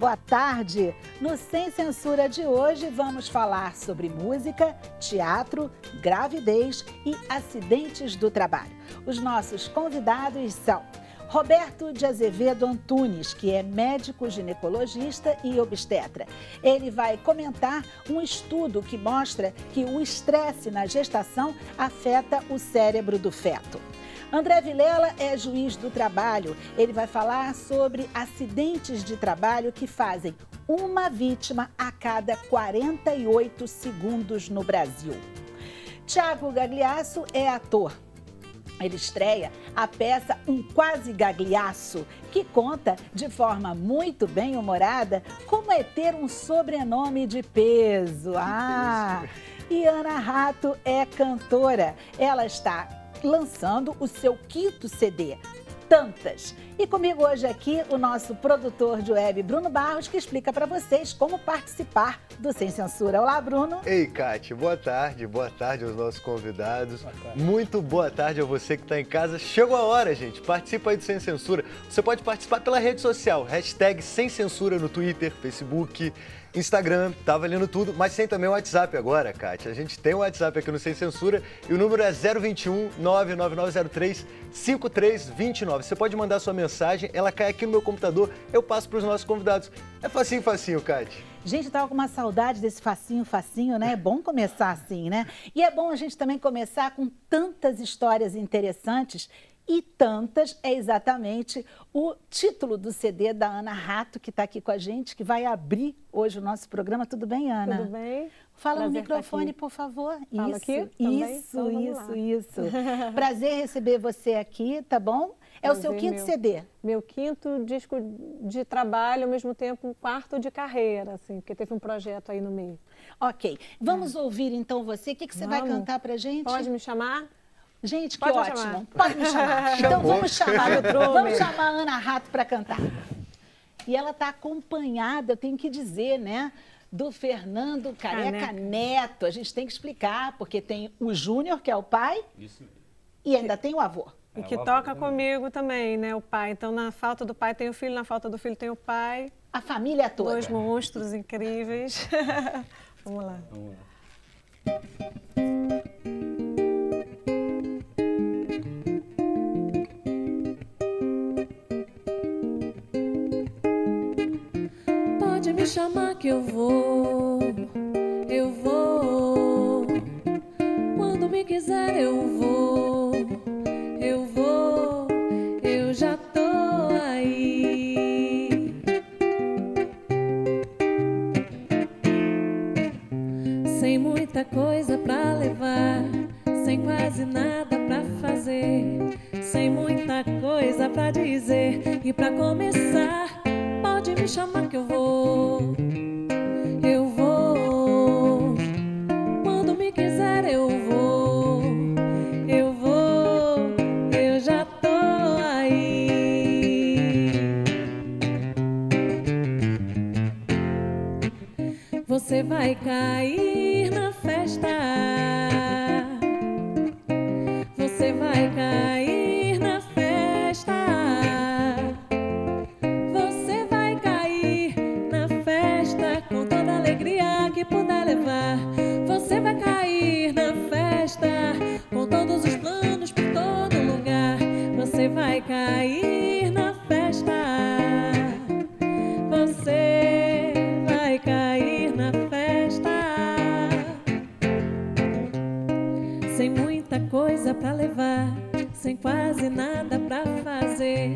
boa tarde. No Sem Censura de hoje vamos falar sobre música, teatro, gravidez e acidentes do trabalho. Os nossos convidados são Roberto de Azevedo Antunes, que é médico ginecologista e obstetra. Ele vai comentar um estudo que mostra que o estresse na gestação afeta o cérebro do feto. André Vilela é juiz do trabalho. Ele vai falar sobre acidentes de trabalho que fazem uma vítima a cada 48 segundos no Brasil. Tiago Gagliasso é ator. Ele estreia a peça Um Quase Gagliasso, que conta de forma muito bem-humorada como é ter um sobrenome de peso. E Ana Rato é cantora. Ela está lançando o seu 5º CD, Tantas. E comigo hoje aqui o nosso produtor de web, Bruno Barros, que explica para vocês como participar do Sem Censura. Olá, Bruno. Ei, Cátia, boa tarde aos nossos convidados. Muito boa tarde a você que está em casa. Chegou a hora, gente, participa aí do Sem Censura. Você pode participar pela rede social, hashtag Sem Censura no Twitter, Facebook, Instagram, tá valendo tudo, mas tem também o WhatsApp agora, Cátia. A gente tem o WhatsApp aqui no Sem Censura e o número é 021 99903 5329. Você pode mandar sua mensagem, ela cai aqui no meu computador, eu passo para os nossos convidados. É facinho, Cátia. Gente, eu tava com uma saudade desse facinho, né? É bom começar assim, né? E é bom a gente também começar com tantas histórias interessantes. E Tantas é exatamente o título do CD da Ana Rato, que está aqui com a gente, que vai abrir hoje o nosso programa. Tudo bem, Ana? Tudo bem. Fala no microfone, por favor. Fala aqui também? Isso. Prazer receber você aqui, tá bom? É o seu 5º CD. Meu 5º disco de trabalho, ao mesmo tempo um 4º de carreira, assim, porque teve um projeto aí no meio. Ok. Vamos ouvir então você. O que você vai cantar pra gente? Pode me chamar? Gente, que Pode ótimo. Pode me chamar. Então vamos chamar a Ana Rato para cantar. E ela está acompanhada, eu tenho que dizer, né, do Fernando Careca Neto. A gente tem que explicar, porque tem o Júnior, que é o pai, e ainda tem o avô. E que toca comigo também, né, o pai. Então, na falta do pai tem o filho, na falta do filho tem o pai. A família toda. 2 monstros incríveis. Vamos lá. Pode me chamar que eu vou. Quando me quiser eu vou, eu já tô aí. Sem muita coisa pra levar, sem quase nada pra fazer, sem muita coisa pra dizer. E pra começar, pode me chamar que eu vou. Quando me quiser eu vou, eu já tô aí. Você vai cair na festa. Você vai cair na festa. Você vai cair na festa com toda a alegria que puder levar. Você vai cair na festa com todos os planos por todo lugar. Você vai cair na festa. Você vai cair na festa. Sem muita coisa pra levar, sem quase nada pra fazer,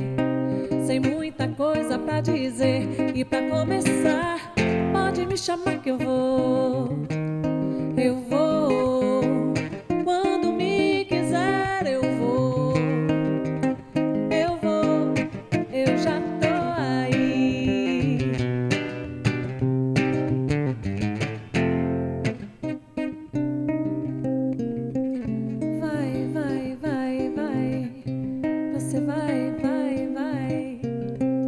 sem muita coisa pra dizer. E pra começar, pode me chamar que eu vou. Quando me quiser eu vou, eu já tô aí. Vai, você vai,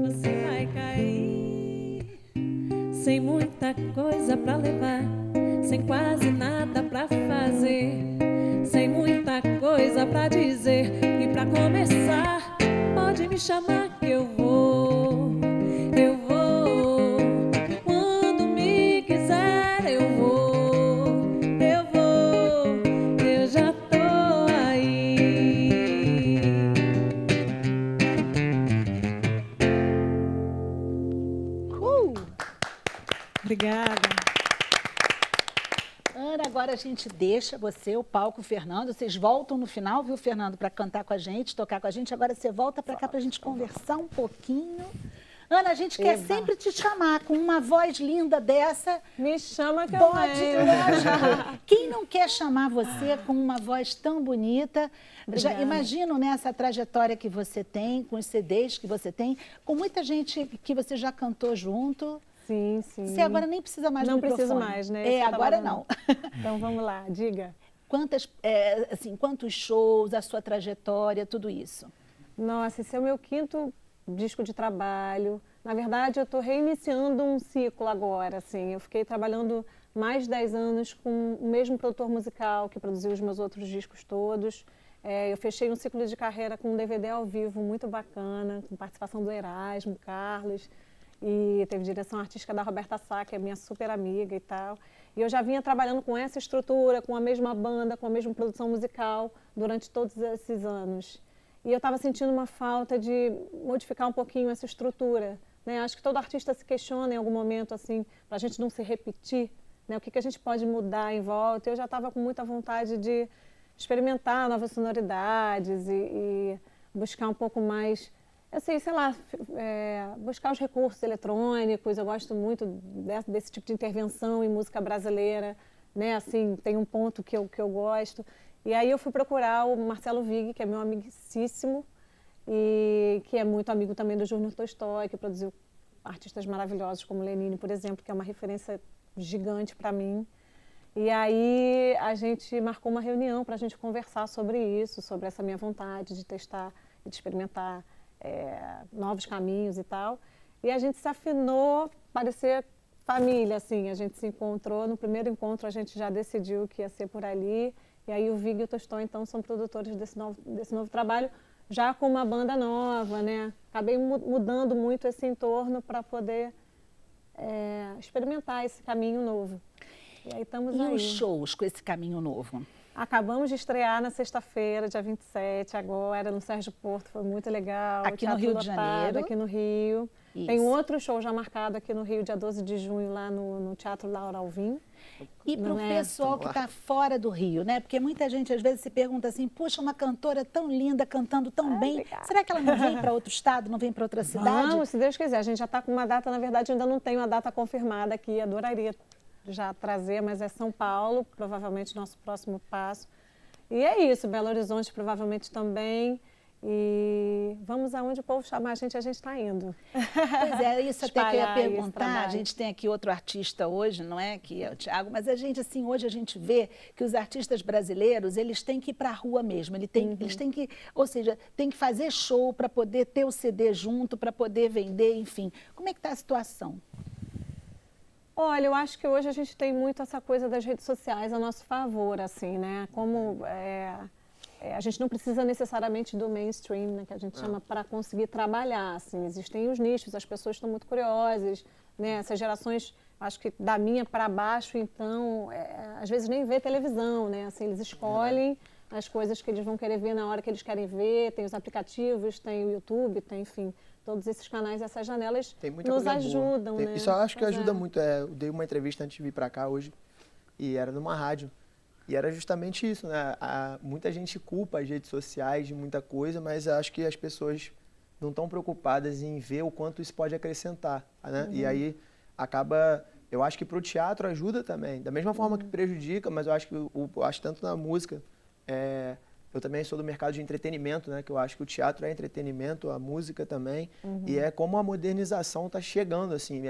você vai cair. Sem muita coisa pra levar, sem quase nada pra fazer, sem muita coisa pra dizer. E pra começar, pode me chamar que eu vou. agora a gente deixa você, o palco, o Fernando. Vocês voltam no final, viu, Fernando, para cantar com a gente, tocar com a gente. Agora você volta para cá para a gente conversar um pouquinho. Ana, a gente quer sempre te chamar com uma voz linda dessa. Me chama que eu Pode, venho. lógico. Quem não quer chamar você com uma voz tão bonita? Já imagino, né, essa trajetória que você tem, com os CDs que você tem, com muita gente que você já cantou junto. Sim, sim. Você agora nem precisa mais do Não microfone. preciso mais, né? Agora não. Então vamos lá, diga. Quantos shows, a sua trajetória, tudo isso? Nossa, esse é o meu 5º disco de trabalho. Na verdade, eu estou reiniciando um ciclo agora, assim. Eu fiquei trabalhando mais de 10 anos com o mesmo produtor musical que produziu os meus outros discos todos. Eu fechei um ciclo de carreira com um DVD ao vivo muito bacana, com participação do Erasmo, Carlos, e teve direção artística da Roberta Sá, que é minha super amiga e tal. E eu já vinha trabalhando com essa estrutura, com a mesma banda, com a mesma produção musical durante todos esses anos. E eu estava sentindo uma falta de modificar um pouquinho essa estrutura, né? Acho que todo artista se questiona em algum momento, assim, para a gente não se repetir, né? O que a gente pode mudar em volta. Eu já estava com muita vontade de experimentar novas sonoridades e buscar um pouco mais, assim, sei lá, buscar os recursos eletrônicos. Eu gosto muito desse tipo de intervenção em música brasileira, né? Assim, tem um ponto que eu gosto. E aí eu fui procurar o Marcelo Vig, que é meu amicíssimo, e que é muito amigo também do Júnior Tolstói, que produziu artistas maravilhosos como Lenine, por exemplo, que é uma referência gigante para mim. E aí a gente marcou uma reunião para a gente conversar sobre isso, sobre essa minha vontade de testar e de experimentar novos caminhos e tal. E a gente se afinou, parecia família, assim. A gente se encontrou, no primeiro encontro a gente já decidiu que ia ser por ali. E aí o Vig e o Tolstói, então, são produtores desse novo trabalho, já com uma banda nova, né? Acabei mudando muito esse entorno para poder experimentar esse caminho novo. E aí estamos aí. E os shows com esse caminho novo? Acabamos de estrear na sexta-feira, dia 27, agora, no Sérgio Porto, foi muito legal. Aqui no Rio de Janeiro. Aqui no Rio. Isso. Tem um outro show já marcado aqui no Rio, dia 12 de junho, lá no Teatro Laura Alvim. E para o pessoal que está fora do Rio, né? Porque muita gente às vezes se pergunta assim, puxa, uma cantora tão linda, cantando tão bem, obrigada. será que ela não vem para outro estado, não vem para outra cidade? Vamos, se Deus quiser. A gente já está com uma data, na verdade, ainda não tem uma data confirmada aqui, adoraria já trazer, mas é São Paulo, provavelmente nosso próximo passo. E é isso, Belo Horizonte provavelmente também. E vamos aonde o povo chamar a gente está indo. Pois é, isso até que eu ia perguntar. A esse gente tem aqui outro artista hoje, não é? Que é o Thiago, mas a gente, assim, hoje a gente vê que os artistas brasileiros, eles têm que ir para a rua mesmo. Eles têm que, ou seja, tem que fazer show para poder ter o CD junto, para poder vender, enfim. Como é que está a situação? Olha, eu acho que hoje a gente tem muito essa coisa das redes sociais a nosso favor, assim, né? Como a gente não precisa necessariamente do mainstream, né, que a gente chama, para conseguir trabalhar, assim. Existem os nichos, as pessoas estão muito curiosas, né? Essas gerações, acho que da minha para baixo, então, às vezes nem vê televisão, né? Assim, eles escolhem as coisas que eles vão querer ver na hora que eles querem ver, tem os aplicativos, tem o YouTube, tem, enfim, todos esses canais, essas janelas nos ajudam, né? Isso eu acho que ajuda muito. Eu dei uma entrevista antes de vir para cá hoje, e era numa rádio. E era justamente isso, né? Muita gente culpa as redes sociais de muita coisa, mas acho que as pessoas não estão preocupadas em ver o quanto isso pode acrescentar, né? E aí acaba... Eu acho que para o teatro ajuda também, da mesma forma que prejudica, mas eu acho que acho tanto na música. Eu também sou do mercado de entretenimento, né? Que eu acho que o teatro é entretenimento, a música também. E é como a modernização está chegando, assim.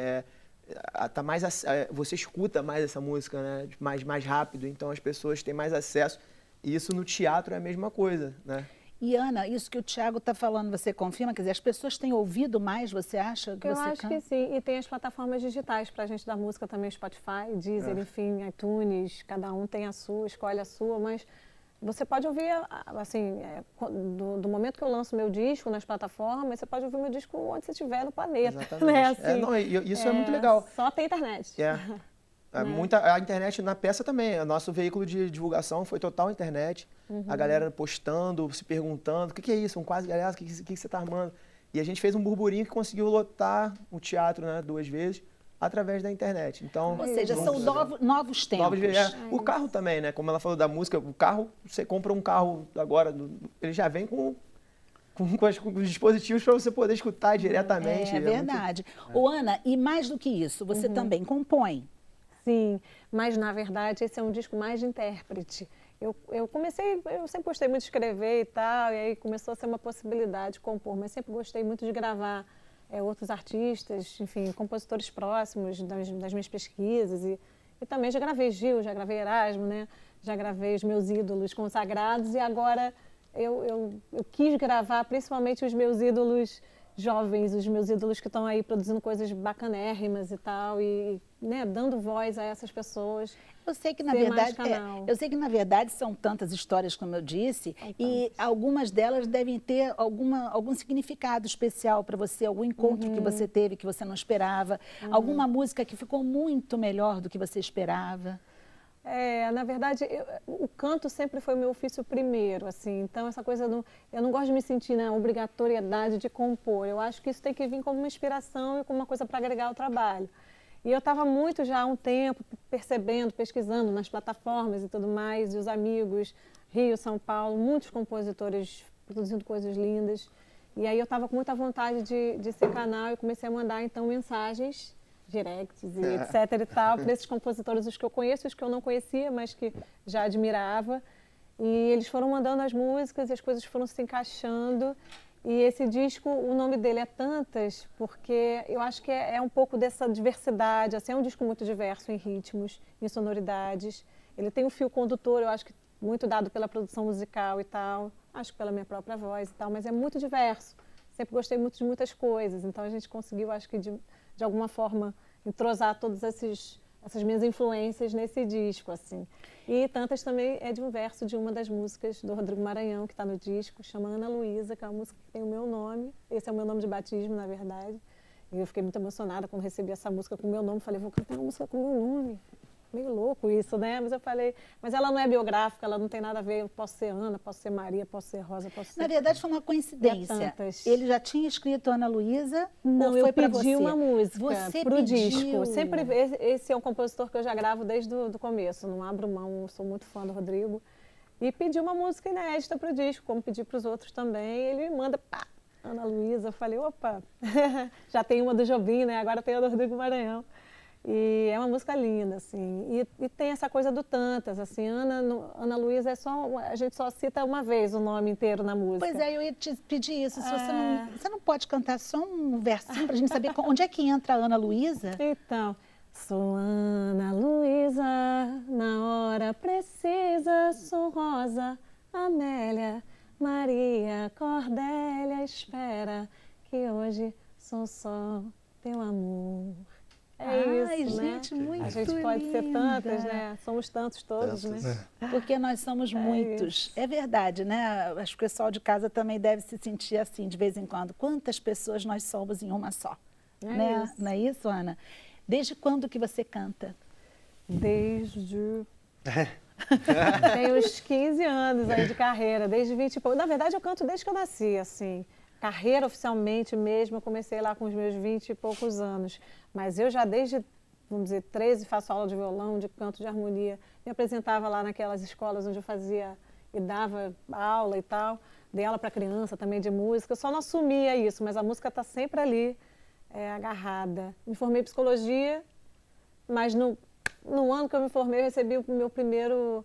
Tá você escuta mais essa música, né? mais rápido, então as pessoas têm mais acesso. E isso no teatro é a mesma coisa, né? E Ana, isso que o Thiago está falando, você confirma? Quer dizer, as pessoas têm ouvido mais, você acha? Que eu você acho que sim, e tem as plataformas digitais para a gente da música também, Spotify, Deezer, enfim, iTunes, cada um tem a sua, escolhe a sua, mas você pode ouvir, assim, do momento que eu lanço meu disco nas plataformas, você pode ouvir meu disco onde você estiver no planeta. Exatamente. Né? Assim, isso é muito legal. Só tem internet. A internet na peça também. O nosso veículo de divulgação foi total internet. A galera postando, se perguntando, o que é isso? Um quase galera, o que você está armando? E a gente fez um burburinho que conseguiu lotar o teatro, né, 2 vezes. através da internet. Então, Ou seja, são novos tempos. O carro também, né? Como ela falou da música, o carro, você compra um carro agora, ele já vem com os dispositivos para você poder escutar diretamente. É verdade. Ô, Ana, e mais do que isso, você também compõe. Sim, mas na verdade esse é um disco mais de intérprete. Eu sempre gostei muito de escrever e tal, e aí começou a ser uma possibilidade de compor, mas sempre gostei muito de gravar outros artistas, enfim, compositores próximos das minhas pesquisas. E também já gravei Gil, já gravei Erasmo, né? Já gravei os meus ídolos consagrados e agora eu quis gravar principalmente os meus ídolos jovens, os meus ídolos que estão aí produzindo coisas bacanérrimas e tal, e né, dando voz a essas pessoas. Eu sei que na verdade são tantas histórias, como eu disse, e algumas delas devem ter algum significado especial para você, algum encontro que você teve que você não esperava, alguma música que ficou muito melhor do que você esperava. Na verdade, o canto sempre foi o meu ofício primeiro, assim, então essa coisa, eu não gosto de me sentir na obrigatoriedade de compor, eu acho que isso tem que vir como uma inspiração e como uma coisa para agregar ao trabalho. E eu estava muito já há um tempo percebendo, pesquisando nas plataformas e tudo mais, e os amigos, Rio, São Paulo, muitos compositores produzindo coisas lindas, e aí eu estava com muita vontade de ser canal e comecei a mandar então mensagens, directs e etc e tal, para esses compositores, os que eu conheço e os que eu não conhecia, mas que já admirava. E eles foram mandando as músicas e as coisas foram se encaixando. E esse disco, o nome dele é Tantas, porque eu acho que é um pouco dessa diversidade, assim, é um disco muito diverso em ritmos, em sonoridades. Ele tem um fio condutor, eu acho que muito dado pela produção musical e tal, acho que pela minha própria voz e tal, mas é muito diverso. Sempre gostei muito de muitas coisas, então a gente conseguiu, acho que de alguma forma, entrosar todas essas minhas influências nesse disco, assim. E Tantas também é de um verso de uma das músicas do Rodrigo Maranhão, que está no disco, chama Ana Luísa, que é uma música que tem o meu nome. Esse é o meu nome de batismo, na verdade. E eu fiquei muito emocionada quando recebi essa música com o meu nome. Falei, vou cantar uma música com o meu nome. Meio louco isso, né? Mas eu falei, mas ela não é biográfica, ela não tem nada a ver, eu posso ser Ana, posso ser Maria, posso ser Rosa, posso ser... Na verdade, foi uma coincidência. Ele já tinha escrito Ana Luísa? Não, ou foi eu pedi uma música pro pediu. disco. Sempre, esse é um compositor que eu já gravo desde o começo, não abro mão, sou muito fã do Rodrigo. E pedi uma música inédita pro disco, como pedi para os outros também. Ele me manda, pá, Ana Luísa. Eu falei, opa, já tem uma do Jobim, né? Agora tem a do Rodrigo Maranhão. E é uma música linda, assim, e tem essa coisa do Tantas, assim, Ana Luísa a gente só cita uma vez o nome inteiro na música. Pois é, eu ia te pedir isso, se você não pode cantar só um versinho pra gente saber onde é que entra a Ana Luísa? Então, sou Ana Luísa, na hora precisa, sou Rosa, Amélia, Maria, Cordélia, espera, que hoje sou só teu amor. Isso, gente, né? muito A gente pode ser tantas, né? Somos tantos todos, né? Porque nós somos muitos. É verdade, né? Acho que o pessoal de casa também deve se sentir assim de vez em quando. Quantas pessoas nós somos em uma só? Né? Isso. Não é isso, Ana? Desde quando que você canta? Desde... Tem uns 15 anos aí de carreira, desde 20 e pouco. Na verdade, eu canto desde que eu nasci, assim. Carreira oficialmente mesmo, eu comecei lá com os meus 20 e poucos anos. Mas eu já desde, vamos dizer, 13 faço aula de violão, de canto, de harmonia. Me apresentava lá naquelas escolas onde eu fazia e dava aula e tal. Dei aula para criança também de música. Eu só não assumia isso, mas a música está sempre ali, agarrada. Me formei em psicologia, mas no ano que eu me formei, eu recebi o meu primeiro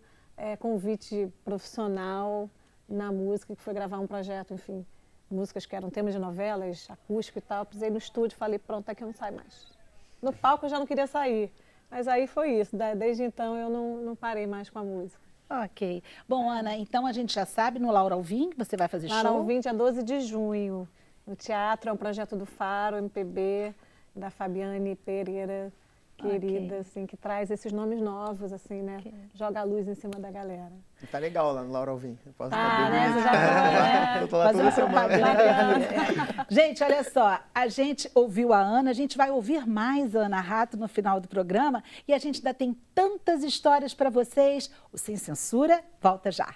convite profissional na música, que foi gravar um projeto, enfim. Músicas que eram temas de novelas, acústico e tal. Eu precisei no estúdio e falei, pronto, aqui eu não saio mais. No palco eu já não queria sair, mas aí foi isso. Desde então eu não parei mais com a música. Ok. Bom, Ana, então a gente já sabe, no Laura Alvim, que você vai fazer show? Laura Alvim, dia 12 de junho. No teatro, é um projeto do Faro, MPB, da Fabiane Pereira, querida, assim, que traz esses nomes novos, assim, né? Joga a luz em cima da galera. E tá legal lá no Laura Alvim. Né? Você já foi, né? Eu tô lá toda semana. Gente, olha só, a gente ouviu a Ana, a gente vai ouvir mais a Ana Rato no final do programa e a gente ainda tem tantas histórias para vocês. O Sem Censura volta já.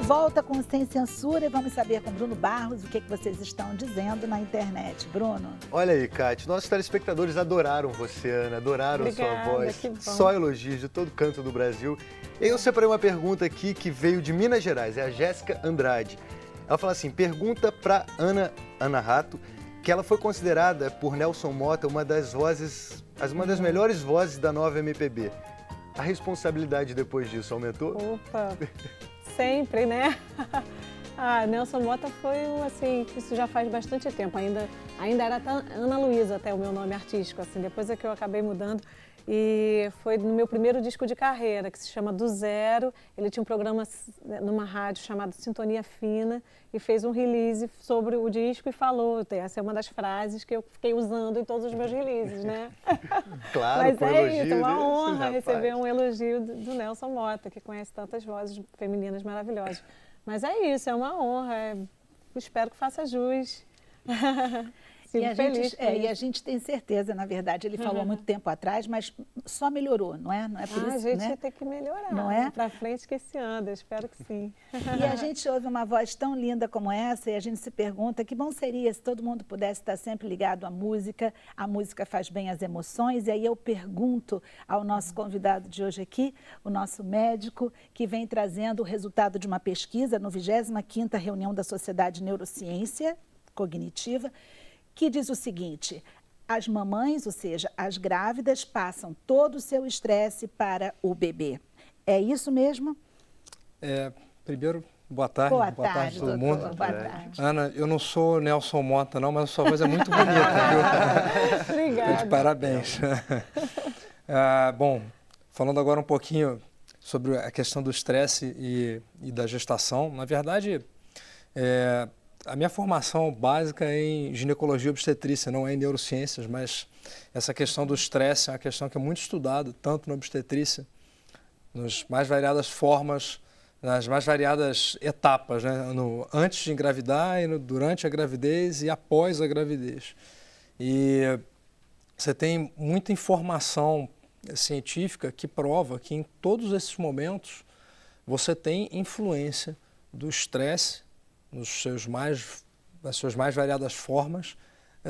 volta com Sem Censura e vamos saber com Bruno Barros o que vocês estão dizendo na internet. Bruno? Olha aí, Cátia, nossos telespectadores adoraram você, Ana, adoraram Obrigada, sua voz. que bom. Só elogios de todo canto do Brasil. E aí eu separei uma pergunta aqui que veio de Minas Gerais, é a Jéssica Andrade. Ela fala assim, pergunta para Ana Rato, que ela foi considerada por Nelson Motta uma das melhores vozes da nova MPB. A responsabilidade depois disso aumentou? Opa, sempre, né? Nelson Motta foi assim, isso já faz bastante tempo, ainda era Ana Luísa até o meu nome artístico, assim, depois é que eu acabei mudando. E foi no meu primeiro disco de carreira, que se chama Do Zero. Ele tinha um programa numa rádio chamado Sintonia Fina e fez um release sobre o disco e falou. Essa é uma das frases que eu fiquei usando em todos os meus releases, né? Claro, mas foi é elogio, isso, é uma né? honra receber um elogio do Nelson Motta, que conhece tantas vozes femininas maravilhosas. Mas é isso, é uma honra. Espero que faça jus. E a gente tem certeza, na verdade, ele falou há muito tempo atrás, mas só melhorou, não é? Não é por isso, a gente né? tem que melhorar, não é? Pra frente que se anda, espero que sim. E a gente ouve uma voz tão linda como essa e a gente se pergunta que bom seria se todo mundo pudesse estar sempre ligado à música. A música faz bem às emoções e aí eu pergunto ao nosso convidado de hoje aqui, o nosso médico, que vem trazendo o resultado de uma pesquisa no 25ª reunião da Sociedade de Neurociência Cognitiva, que diz o seguinte, as mamães, ou seja, as grávidas, passam todo o seu estresse para o bebê. É isso mesmo? Primeiro, boa tarde a todo doutor, mundo. Boa tarde. Ana, eu não sou Nelson Motta não, mas a sua voz é muito bonita, viu? Obrigada. De parabéns. Bom, falando agora um pouquinho sobre a questão do estresse e da gestação, na verdade, a minha formação básica é em ginecologia e obstetrícia, não é em neurociências, mas essa questão do estresse é uma questão que é muito estudada, tanto na obstetrícia, nas mais variadas formas, nas mais variadas etapas, né? Antes de engravidar, durante a gravidez e após a gravidez. E você tem muita informação científica que prova que em todos esses momentos você tem influência do estresse nas suas mais variadas formas,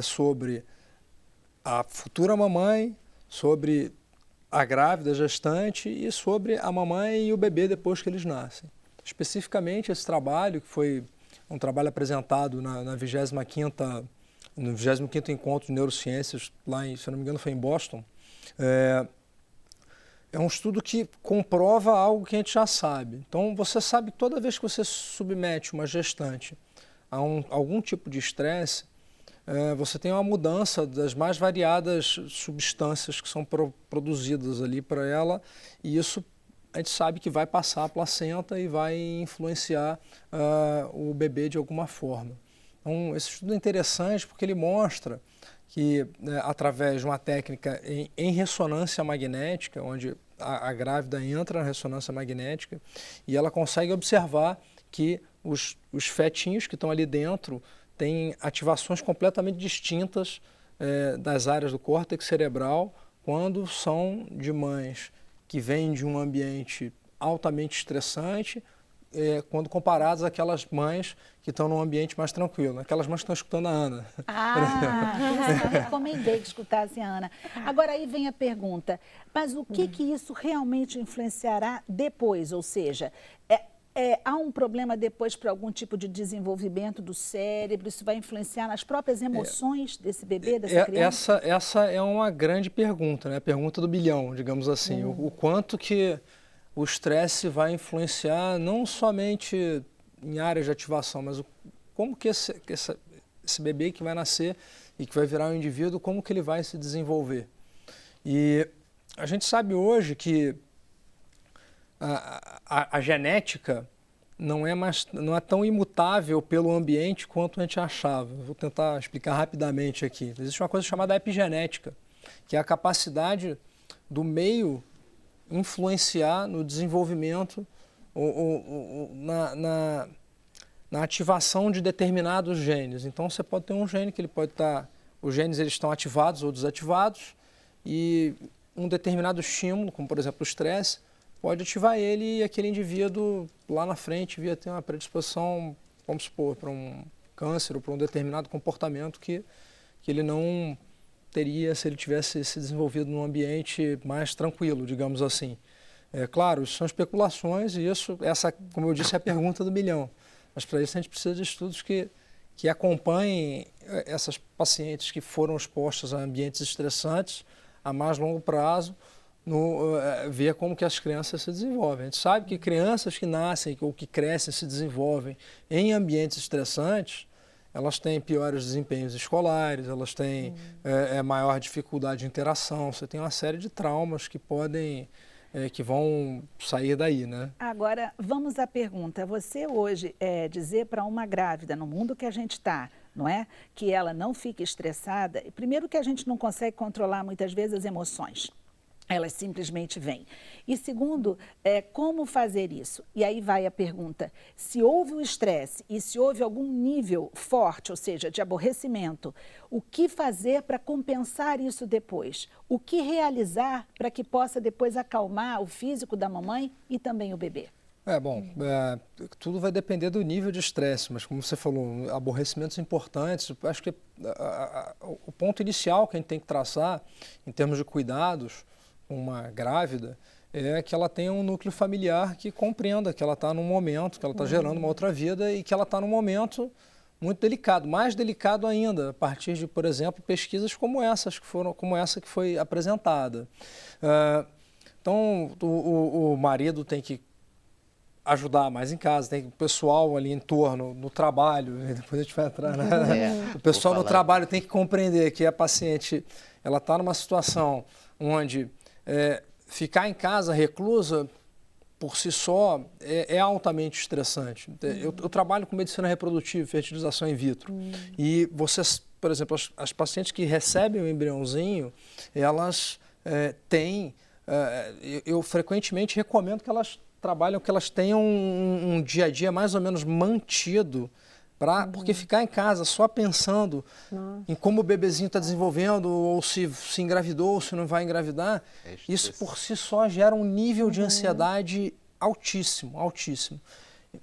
sobre a futura mamãe, sobre a grávida, gestante e sobre a mamãe e o bebê depois que eles nascem. Especificamente esse trabalho, que foi um trabalho apresentado no 25º Encontro de Neurociências, lá se eu não me engano foi em Boston, é um estudo que comprova algo que a gente já sabe. Então, você sabe que toda vez que você submete uma gestante a algum tipo de estresse, você tem uma mudança das mais variadas substâncias que são produzidas ali para ela, e isso a gente sabe que vai passar a placenta e vai influenciar o bebê de alguma forma. Então, esse estudo é interessante porque ele mostra que, através de uma técnica em ressonância magnética, onde a grávida entra na ressonância magnética e ela consegue observar que os fetinhos que estão ali dentro têm ativações completamente distintas das áreas do córtex cerebral quando são de mães que vêm de um ambiente altamente estressante, quando comparadas àquelas mães que estão num ambiente mais tranquilo, aquelas mães que estão escutando a Ana. Eu recomendei que escutassem a Ana. Agora aí vem a pergunta, mas o que isso realmente influenciará depois? Ou seja, há um problema depois para algum tipo de desenvolvimento do cérebro? Isso vai influenciar nas próprias emoções desse bebê, dessa criança? Essa é uma grande pergunta, né? A pergunta do bilhão, digamos assim. O quanto que o estresse vai influenciar não somente em áreas de ativação, mas como que esse bebê que vai nascer e que vai virar um indivíduo, como que ele vai se desenvolver. E a gente sabe hoje que a genética não é tão imutável pelo ambiente quanto a gente achava. Vou tentar explicar rapidamente aqui. Existe uma coisa chamada epigenética, que é a capacidade do meio influenciar no desenvolvimento ou na ativação de determinados genes. Então você pode ter um gene que ele pode estar, os genes eles estão ativados ou desativados, e um determinado estímulo, como por exemplo o estresse, pode ativar ele e aquele indivíduo lá na frente via ter uma predisposição, vamos supor, para um câncer ou para um determinado comportamento que ele não teria se ele tivesse se desenvolvido num ambiente mais tranquilo, digamos assim. É claro, isso são especulações e essa, como eu disse, é a pergunta do milhão. Mas para isso a gente precisa de estudos que acompanhem essas pacientes que foram expostas a ambientes estressantes a mais longo prazo, ver como que as crianças se desenvolvem. A gente sabe que crianças que nascem ou que crescem, se desenvolvem em ambientes estressantes, elas têm piores desempenhos escolares, elas têm maior dificuldade de interação, você tem uma série de traumas que que vão sair daí, né? Agora, vamos à pergunta. Você hoje dizer para uma grávida, no mundo que a gente está, não é? Que ela não fique estressada. Primeiro que a gente não consegue controlar muitas vezes as emoções. Elas simplesmente vêm. E segundo, como fazer isso? E aí vai a pergunta, se houve o estresse e se houve algum nível forte, ou seja, de aborrecimento, o que fazer para compensar isso depois? O que realizar para que possa depois acalmar o físico da mamãe e também o bebê? Tudo vai depender do nível de estresse, mas como você falou, aborrecimentos importantes, acho que o ponto inicial que a gente tem que traçar em termos de cuidados uma grávida é que ela tenha um núcleo familiar que compreenda que ela está num momento, que ela está gerando uma outra vida e que ela está num momento muito delicado, mais delicado ainda, a partir de, por exemplo, pesquisas como essa que foi apresentada. Então, o marido tem que ajudar mais em casa, tem o pessoal ali em torno, no trabalho, depois a gente vai entrar, né? O pessoal no trabalho tem que compreender que a paciente ela está numa situação onde ficar em casa reclusa por si só é altamente estressante. Eu trabalho com medicina reprodutiva, fertilização in vitro. E vocês, por exemplo, as pacientes que recebem o embriãozinho, elas têm... eu frequentemente recomendo que elas trabalhem, que elas tenham um dia a dia mais ou menos mantido, porque ficar em casa só pensando em como o bebezinho está desenvolvendo, ou se engravidou, ou se não vai engravidar, isso por si só gera um nível de ansiedade altíssimo, altíssimo.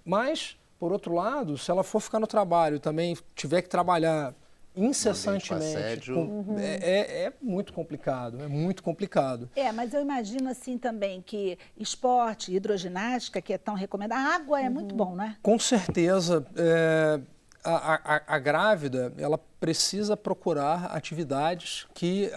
Mas, por outro lado, se ela for ficar no trabalho e também tiver que trabalhar incessantemente, é muito complicado, é muito complicado. Mas eu imagino assim também que esporte, hidroginástica, que é tão recomendado, a água é muito bom, né? Com certeza, a grávida, ela precisa procurar atividades que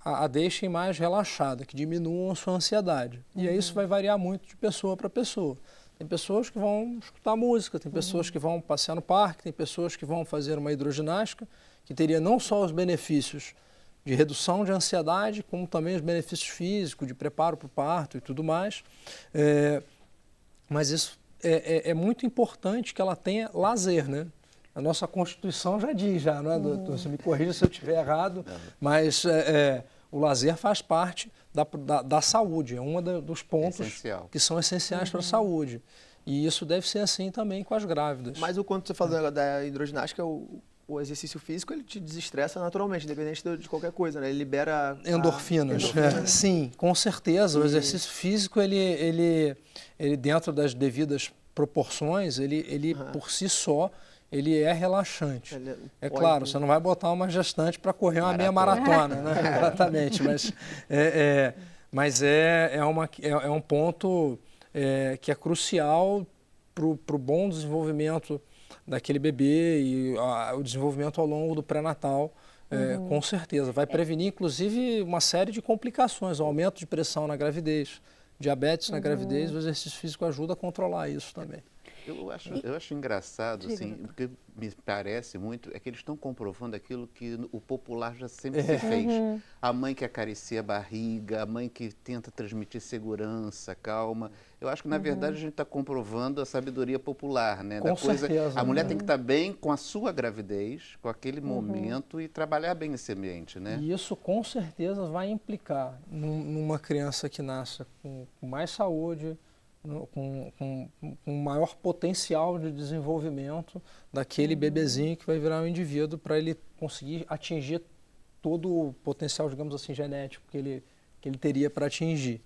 a deixem mais relaxada, que diminuam a sua ansiedade. E aí isso vai variar muito de pessoa para pessoa. Tem pessoas que vão escutar música, tem pessoas que vão passear no parque, tem pessoas que vão fazer uma hidroginástica, que teria não só os benefícios de redução de ansiedade, como também os benefícios físicos, de preparo para o parto e tudo mais. Mas isso é muito importante que ela tenha lazer, né? A nossa Constituição já diz, não é, doutor? Você me corrija se eu estiver errado, mas o lazer faz parte da saúde, é um dos pontos que são essenciais para a saúde. E isso deve ser assim também com as grávidas. Mas quando você falou da hidroginástica, o exercício físico, ele te desestressa naturalmente, independente de qualquer coisa, né? Ele libera endorfinas. Sim, com certeza. O exercício físico, ele dentro das devidas proporções, ele por si só, ele é relaxante. É claro, você não vai botar uma gestante para correr uma meia maratona, né? Exatamente, mas é um ponto que é crucial para o bom desenvolvimento daquele bebê e o desenvolvimento ao longo do pré-natal, com certeza. Vai prevenir, inclusive, uma série de complicações, o aumento de pressão na gravidez, diabetes na gravidez, o exercício físico ajuda a controlar isso também. Eu acho engraçado, assim, porque me parece muito, é que eles estão comprovando aquilo que o popular já sempre se fez. A mãe que acaricia a barriga, a mãe que tenta transmitir segurança, calma. Eu acho que, na verdade, a gente está comprovando a sabedoria popular, né? Com certeza. A mulher tem que estar bem com a sua gravidez, com aquele momento e trabalhar bem nesse ambiente, né? E isso, com certeza, vai implicar numa criança que nasça com mais saúde, com maior potencial de desenvolvimento daquele bebezinho que vai virar um indivíduo para ele conseguir atingir todo o potencial, digamos assim, genético que ele teria para atingir.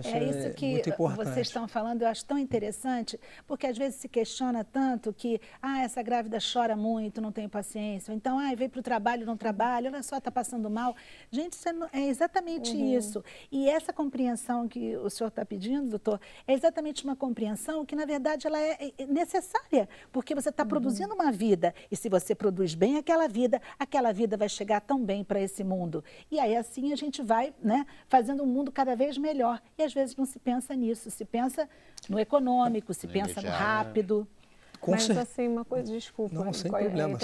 Isso que muito importante. vocês estão falando, eu acho tão interessante, porque às vezes se questiona tanto que, essa grávida chora muito, não tem paciência, ou então, veio para o trabalho, não trabalha, olha só, está passando mal. Gente, é exatamente isso. E essa compreensão que o senhor está pedindo, doutor, é exatamente uma compreensão que, na verdade, ela é necessária, porque você está produzindo uma vida, e se você produz bem aquela vida vai chegar tão bem para esse mundo. E aí, assim, a gente vai, né, fazendo um mundo cada vez melhor. E às vezes não se pensa nisso, se pensa no econômico, se pensa no rápido. Mas assim, uma coisa, desculpa. Não, sem problemas.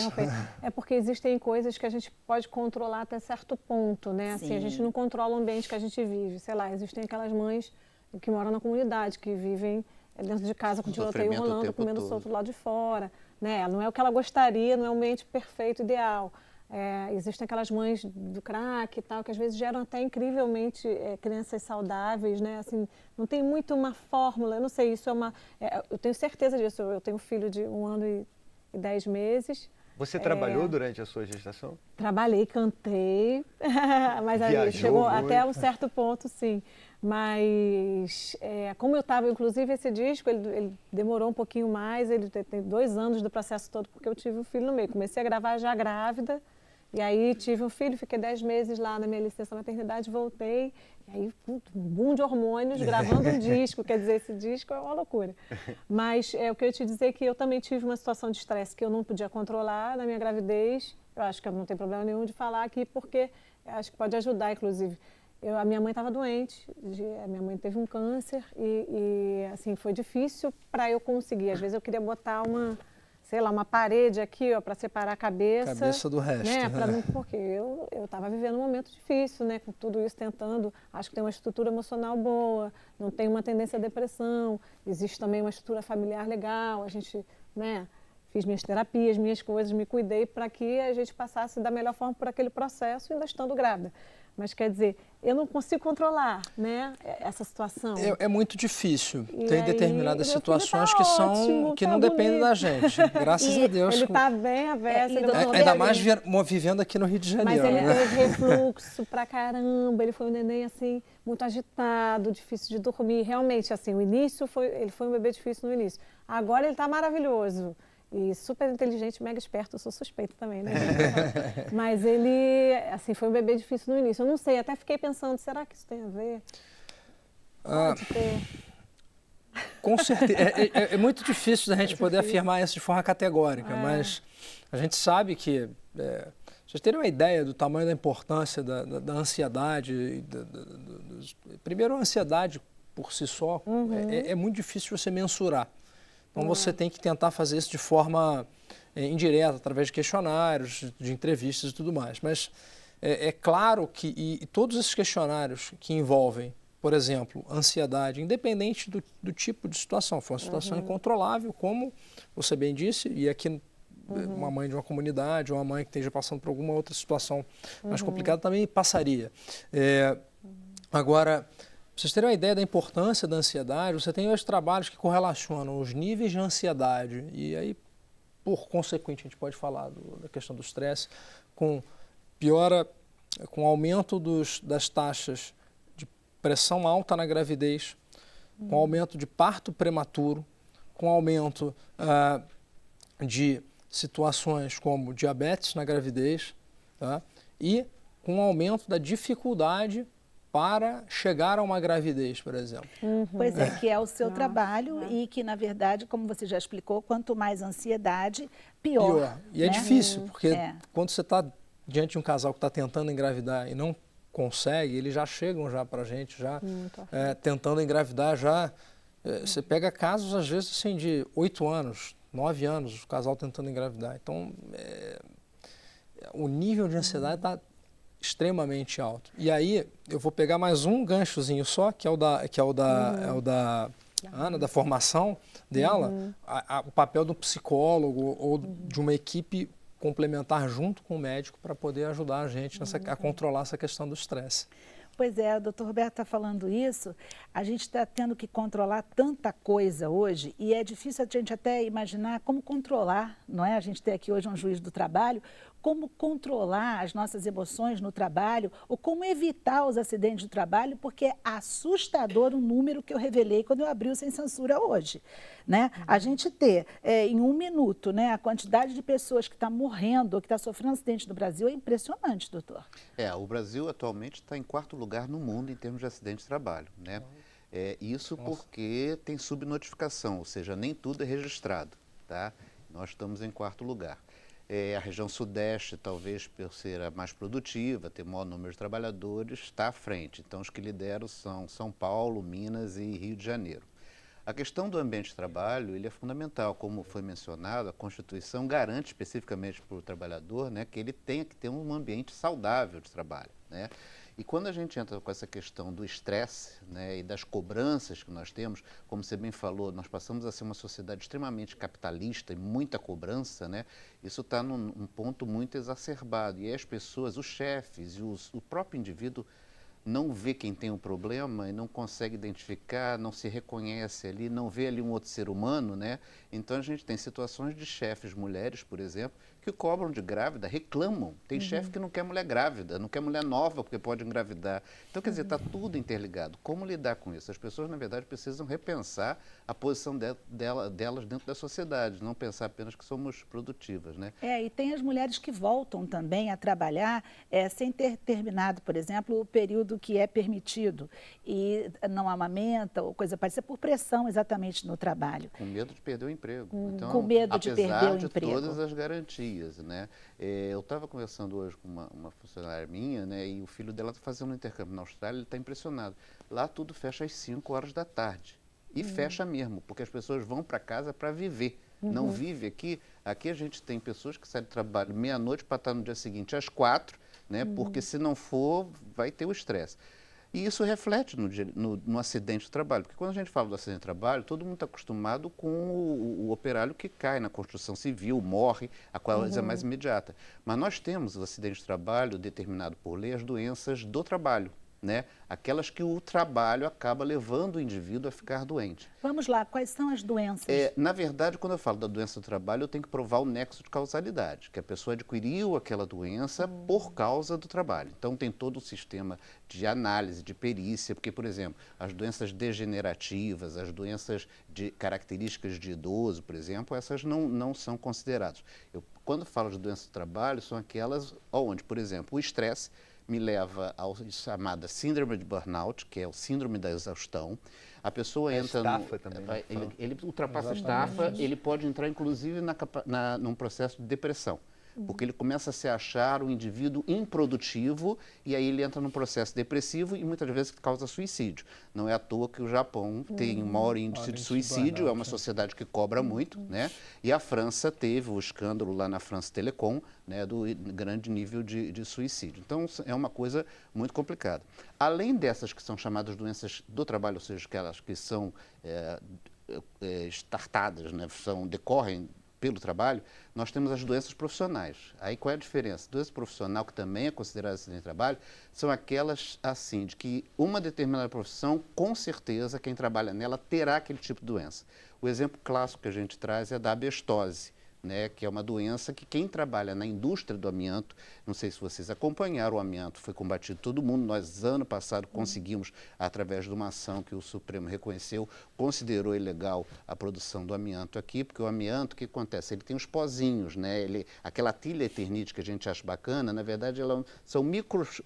É porque existem coisas que a gente pode controlar até certo ponto, né? Assim, a gente não controla o ambiente que a gente vive. Sei lá, existem aquelas mães que moram na comunidade, que vivem dentro de casa com tiroteio rolando, comendo solto do lado de fora, né? Não é o que ela gostaria, não é o ambiente perfeito, ideal. Existem aquelas mães do crack e tal, que às vezes geram até incrivelmente crianças saudáveis, né? Assim, não tem muito uma fórmula, eu não sei, isso é uma... eu tenho certeza disso, eu tenho um filho de 1 ano e 10 meses. Você trabalhou durante a sua gestação? Trabalhei, cantei, mas aí chegou até um certo ponto, sim. Mas, como eu estava, inclusive, esse disco, ele demorou um pouquinho mais, ele tem 2 anos do processo todo, porque eu tive um filho no meio. Comecei a gravar já grávida, e aí tive um filho, fiquei 10 meses lá na minha licença maternidade, voltei, e aí um boom de hormônios, gravando um disco, quer dizer, esse disco é uma loucura. Mas o que eu ia te dizer é que eu também tive uma situação de estresse que eu não podia controlar na minha gravidez. Eu acho que não tem problema nenhum de falar aqui, porque acho que pode ajudar, inclusive. A minha mãe estava doente, a minha mãe teve um câncer e assim, foi difícil para eu conseguir. Às vezes eu queria botar uma parede aqui, ó, para separar a cabeça do resto. Né? Porque eu estava vivendo um momento difícil, né? Com tudo isso tentando, acho que tem uma estrutura emocional boa, não tem uma tendência à depressão, existe também uma estrutura familiar legal, a gente, né? Fiz minhas terapias, minhas coisas, me cuidei para que a gente passasse da melhor forma por aquele processo, ainda estando grávida. Mas quer dizer, eu não consigo controlar, né, essa situação. É muito difícil. Tem determinadas situações que não dependem da gente. Graças a Deus. Ele está bem aberto. Ainda mais vivendo aqui no Rio de Janeiro. Mas ele teve refluxo pra caramba. Ele foi um neném assim, muito agitado, difícil de dormir. Realmente, assim, ele foi um bebê difícil no início. Agora ele está maravilhoso. E super inteligente, mega esperto, eu sou suspeita também, né? Mas ele, assim, foi um bebê difícil no início. Eu não sei, até fiquei pensando, será que isso tem a ver? Pode ter. Com certeza. É muito difícil da gente poder afirmar isso de forma categórica, mas a gente sabe que... vocês terem uma ideia do tamanho da importância da ansiedade, primeiro a ansiedade por si só, é muito difícil você mensurar. Então você tem que tentar fazer isso de forma indireta, através de questionários, de entrevistas e tudo mais. Mas é claro que e todos esses questionários que envolvem, por exemplo, ansiedade, independente do tipo de situação, for uma situação incontrolável, como você bem disse, e aqui uma mãe de uma comunidade, ou uma mãe que esteja passando por alguma outra situação mais complicada também passaria. Agora... Para vocês terem uma ideia da importância da ansiedade, você tem hoje trabalhos que correlacionam os níveis de ansiedade e aí, por consequente, a gente pode falar da questão do estresse, com aumento das taxas de pressão alta na gravidez, com aumento de parto prematuro, com aumento de situações como diabetes na gravidez, tá? E com aumento da dificuldade para chegar a uma gravidez, por exemplo. Pois é, que é o seu trabalho e que, na verdade, como você já explicou, quanto mais ansiedade, pior. E é difícil, porque quando você está diante de um casal que está tentando engravidar e não consegue, eles já chegam para a gente, tentando engravidar, você pega casos, às vezes, assim, de 8 anos, 9 anos, o casal tentando engravidar. Então, o nível de ansiedade está extremamente alto. E aí, eu vou pegar mais um ganchozinho só, que é o da Ana, da formação dela, o papel do psicólogo ou de uma equipe complementar junto com o médico para poder ajudar a gente a controlar essa questão do estresse. Pois é, o doutor Roberto está falando isso, a gente está tendo que controlar tanta coisa hoje e é difícil a gente até imaginar como controlar, não é? A gente tem aqui hoje um juiz do trabalho, como controlar as nossas emoções no trabalho ou como evitar os acidentes de trabalho, porque é assustador o número que eu revelei quando eu abri o Sem Censura hoje, né? A gente ter em 1 minuto, né, a quantidade de pessoas que está morrendo ou que está sofrendo acidente no Brasil é impressionante, doutor. O Brasil atualmente está em 4º lugar no mundo em termos de acidente de trabalho, né? Isso porque tem subnotificação, ou seja, nem tudo é registrado, tá? Nós estamos em 4º lugar. A região sudeste, talvez por ser a mais produtiva, ter maior número de trabalhadores, está à frente. Então, os que lideram são São Paulo, Minas e Rio de Janeiro. A questão do ambiente de trabalho, ele é fundamental. Como foi mencionado, a Constituição garante especificamente para o trabalhador, né, que ele tenha que ter um ambiente saudável de trabalho, né? E quando a gente entra com essa questão do estresse, né, e das cobranças que nós temos, como você bem falou, nós passamos a ser uma sociedade extremamente capitalista e muita cobrança, né? Isso está num ponto muito exacerbado. E aí as pessoas, os chefes e o próprio indivíduo não vê quem tem um problema e não consegue identificar, não se reconhece ali, não vê ali um outro ser humano, né? Então a gente tem situações de chefes mulheres, por exemplo, que cobram de grávida, reclamam. Tem chefe que não quer mulher grávida, não quer mulher nova porque pode engravidar. Então, quer dizer, está tudo interligado. Como lidar com isso? As pessoas, na verdade, precisam repensar a posição delas dentro da sociedade, não pensar apenas que somos produtivas, né? E tem as mulheres que voltam também a trabalhar sem ter terminado, por exemplo, o período que é permitido e não amamenta ou coisa parecida, por pressão exatamente no trabalho. Com medo de perder o emprego. Então, com medo de perder o emprego. Apesar de todas as garantias, né? Eu estava conversando hoje com uma funcionária minha, né? E o filho dela está fazendo um intercâmbio na Austrália, ele está impressionado. Lá tudo fecha às 5 horas da tarde. E fecha mesmo, porque as pessoas vão para casa para viver. Não vive aqui. Aqui a gente tem pessoas que saem do trabalho meia-noite para estar no dia seguinte às 4, né? Porque se não for, vai ter o estresse. E isso reflete no acidente de trabalho, porque quando a gente fala do acidente de trabalho, todo mundo está acostumado com o operário que cai na construção civil, morre, a coisa mais imediata. Mas nós temos o acidente de trabalho determinado por lei, as doenças do trabalho, né? Aquelas que o trabalho acaba levando o indivíduo a ficar doente. Vamos lá, quais são as doenças? Na verdade, quando eu falo da doença do trabalho, eu tenho que provar o nexo de causalidade, que a pessoa adquiriu aquela doença por causa do trabalho. Então, tem todo o sistema de análise, de perícia, porque, por exemplo, as doenças degenerativas, as doenças de características de idoso, por exemplo, essas não são consideradas. Quando falo de doença do trabalho, são aquelas onde, por exemplo, o estresse me leva à chamada síndrome de burnout, que é o síndrome da exaustão. A pessoa entra estafa também, né? ele ultrapassa a estafa, ele pode entrar inclusive num processo de depressão. Porque ele começa a se achar um indivíduo improdutivo e aí ele entra num processo depressivo e muitas vezes causa suicídio. Não é à toa que o Japão tem um maior índice de suicídio, é uma sociedade que cobra muito, né? E a França teve o escândalo lá na France Telecom, né, do grande nível de suicídio. Então, é uma coisa muito complicada. Além dessas que são chamadas doenças do trabalho, ou seja, aquelas que são startadas, né, decorrem pelo trabalho, nós temos as doenças profissionais. Aí qual é a diferença? Doença profissional, que também é considerada acidente de trabalho, são aquelas assim, de que uma determinada profissão, com certeza, quem trabalha nela terá aquele tipo de doença. O exemplo clássico que a gente traz é da asbestose, né, que é uma doença que quem trabalha na indústria do amianto, não sei se vocês acompanharam, o amianto foi combatido todo mundo, nós ano passado conseguimos, através de uma ação que o Supremo reconheceu, considerou ilegal a produção do amianto aqui, porque o amianto, o que acontece? Ele tem os pozinhos, né, aquela tilha eternite que a gente acha bacana, na verdade são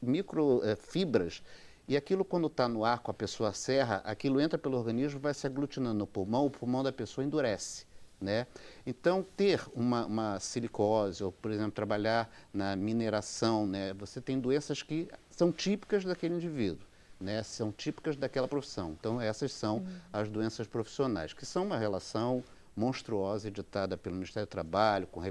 microfibras, e aquilo quando está no ar com a pessoa serra, aquilo entra pelo organismo, vai se aglutinando no pulmão, o pulmão da pessoa endurece. Né? Então, ter uma silicose, ou, por exemplo, trabalhar na mineração, né? Você tem doenças que são típicas daquele indivíduo, né? São típicas daquela profissão. Então, essas são as doenças profissionais, que são uma relação monstruosa editada pelo Ministério do Trabalho, com o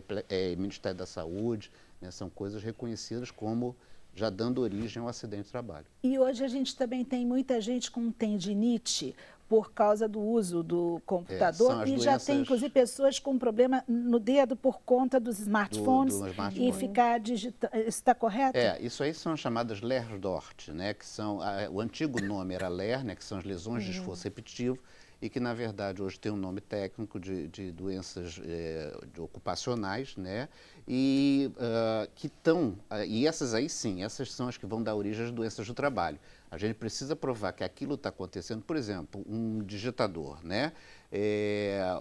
Ministério da Saúde, né? São coisas reconhecidas como já dando origem ao acidente de trabalho. E hoje a gente também tem muita gente com tendinite por causa do uso do computador e já tem, inclusive, pessoas com problema no dedo por conta dos smartphones e ficar digitando. Isso está correto? Isso aí são as chamadas LER-DORT, né, que são, o antigo nome era LER, né, que são as lesões de esforço repetitivo, e que, na verdade, hoje tem um nome técnico de doenças ocupacionais, né? E e essas aí sim, essas são as que vão dar origem às doenças do trabalho. A gente precisa provar que aquilo está acontecendo. Por exemplo, um digitador, né?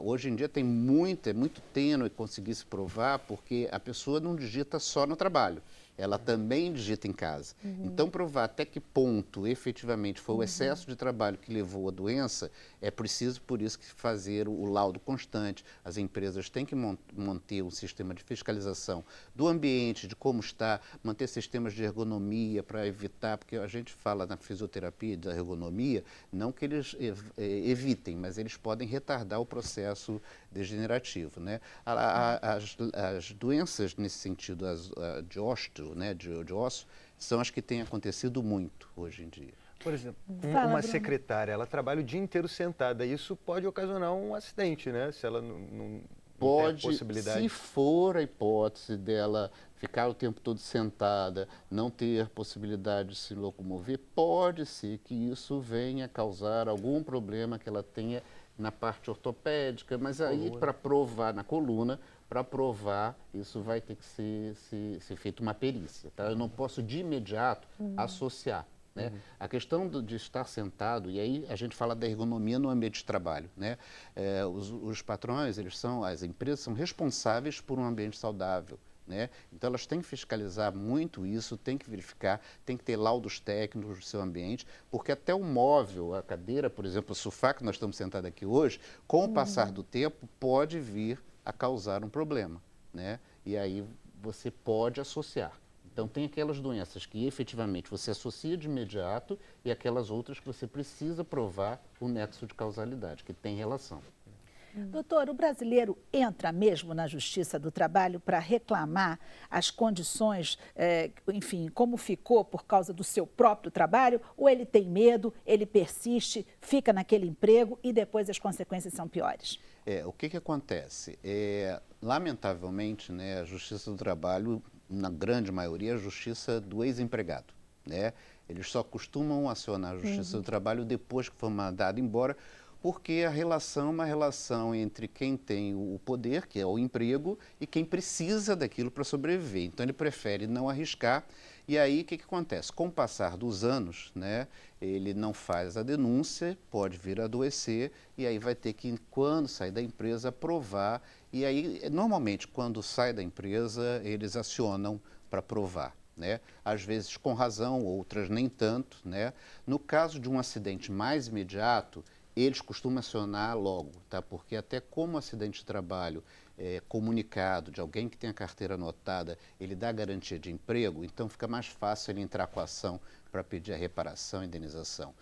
Hoje em dia é muito tênue conseguir se provar, porque a pessoa não digita só no trabalho, ela também digita em casa. Então, provar até que ponto efetivamente foi o excesso de trabalho que levou à doença, é preciso, por isso, que fazer o laudo constante. As empresas têm que manter um sistema de fiscalização do ambiente, de como está, manter sistemas de ergonomia para evitar, porque a gente fala na fisioterapia da ergonomia, não que eles evitem, mas eles podem retardar o processo degenerativo, né? As doenças nesse sentido, de ósteo, né, de osso, são as que têm acontecido muito hoje em dia. Por exemplo, Fala, uma Bruno. secretária, ela trabalha o dia inteiro sentada, isso pode ocasionar um acidente, né? Se ela não Pode, tem a possibilidade. se for a hipótese dela ficar o tempo todo sentada, não ter possibilidade de se locomover, pode ser que isso venha causar algum problema que ela tenha na parte ortopédica, mas aí para provar na coluna, para provar, isso vai ter que ser feita uma perícia, tá? Eu não posso de imediato associar, né? A questão de estar sentado, e aí a gente fala da ergonomia no ambiente de trabalho, né? Os patrões, as empresas são responsáveis por um ambiente saudável, né? Então, elas têm que fiscalizar muito isso, têm que verificar, tem que ter laudos técnicos do seu ambiente, porque até o móvel, a cadeira, por exemplo, o sofá que nós estamos sentados aqui hoje, com o passar do tempo, pode vir a causar um problema, né? E aí você pode associar. Então, tem aquelas doenças que efetivamente você associa de imediato e aquelas outras que você precisa provar o nexo de causalidade, que tem relação. Doutor, o brasileiro entra mesmo na Justiça do Trabalho para reclamar as condições, enfim, como ficou por causa do seu próprio trabalho? Ou ele tem medo, ele persiste, fica naquele emprego e depois as consequências são piores? O que acontece? Lamentavelmente, né, a Justiça do Trabalho, na grande maioria, é a justiça do ex-empregado, né? Eles só costumam acionar a Justiça do Trabalho depois que for mandado embora, porque a relação é uma relação entre quem tem o poder, que é o emprego, e quem precisa daquilo para sobreviver. Então, ele prefere não arriscar. E aí, o que acontece? Com o passar dos anos, né, ele não faz a denúncia, pode vir a adoecer, e aí vai ter que, quando sair da empresa, provar. E aí, normalmente, quando sai da empresa, eles acionam para provar, né? Às vezes com razão, outras nem tanto, né? No caso de um acidente mais imediato, eles costumam acionar logo, tá? Porque até como acidente de trabalho comunicado de alguém que tem a carteira anotada, ele dá garantia de emprego, então fica mais fácil ele entrar com a ação para pedir a reparação e indenização.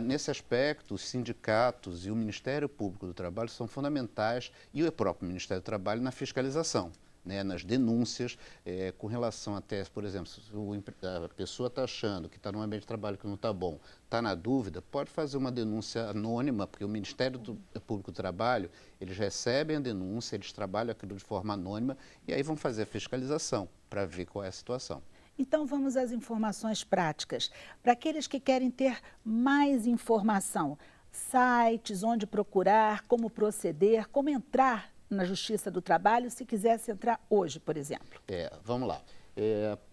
Nesse aspecto, os sindicatos e o Ministério Público do Trabalho são fundamentais, e o próprio Ministério do Trabalho na fiscalização, né, nas denúncias, com relação até, por exemplo, se a pessoa está achando que está num ambiente de trabalho que não está bom, está na dúvida, pode fazer uma denúncia anônima, porque o Ministério Público do Trabalho, eles recebem a denúncia, eles trabalham aquilo de forma anônima e aí vão fazer a fiscalização para ver qual é a situação. Então, vamos às informações práticas. Para aqueles que querem ter mais informação, sites, onde procurar, como proceder, como entrar na Justiça do Trabalho, se quisesse entrar hoje, por exemplo? Vamos lá.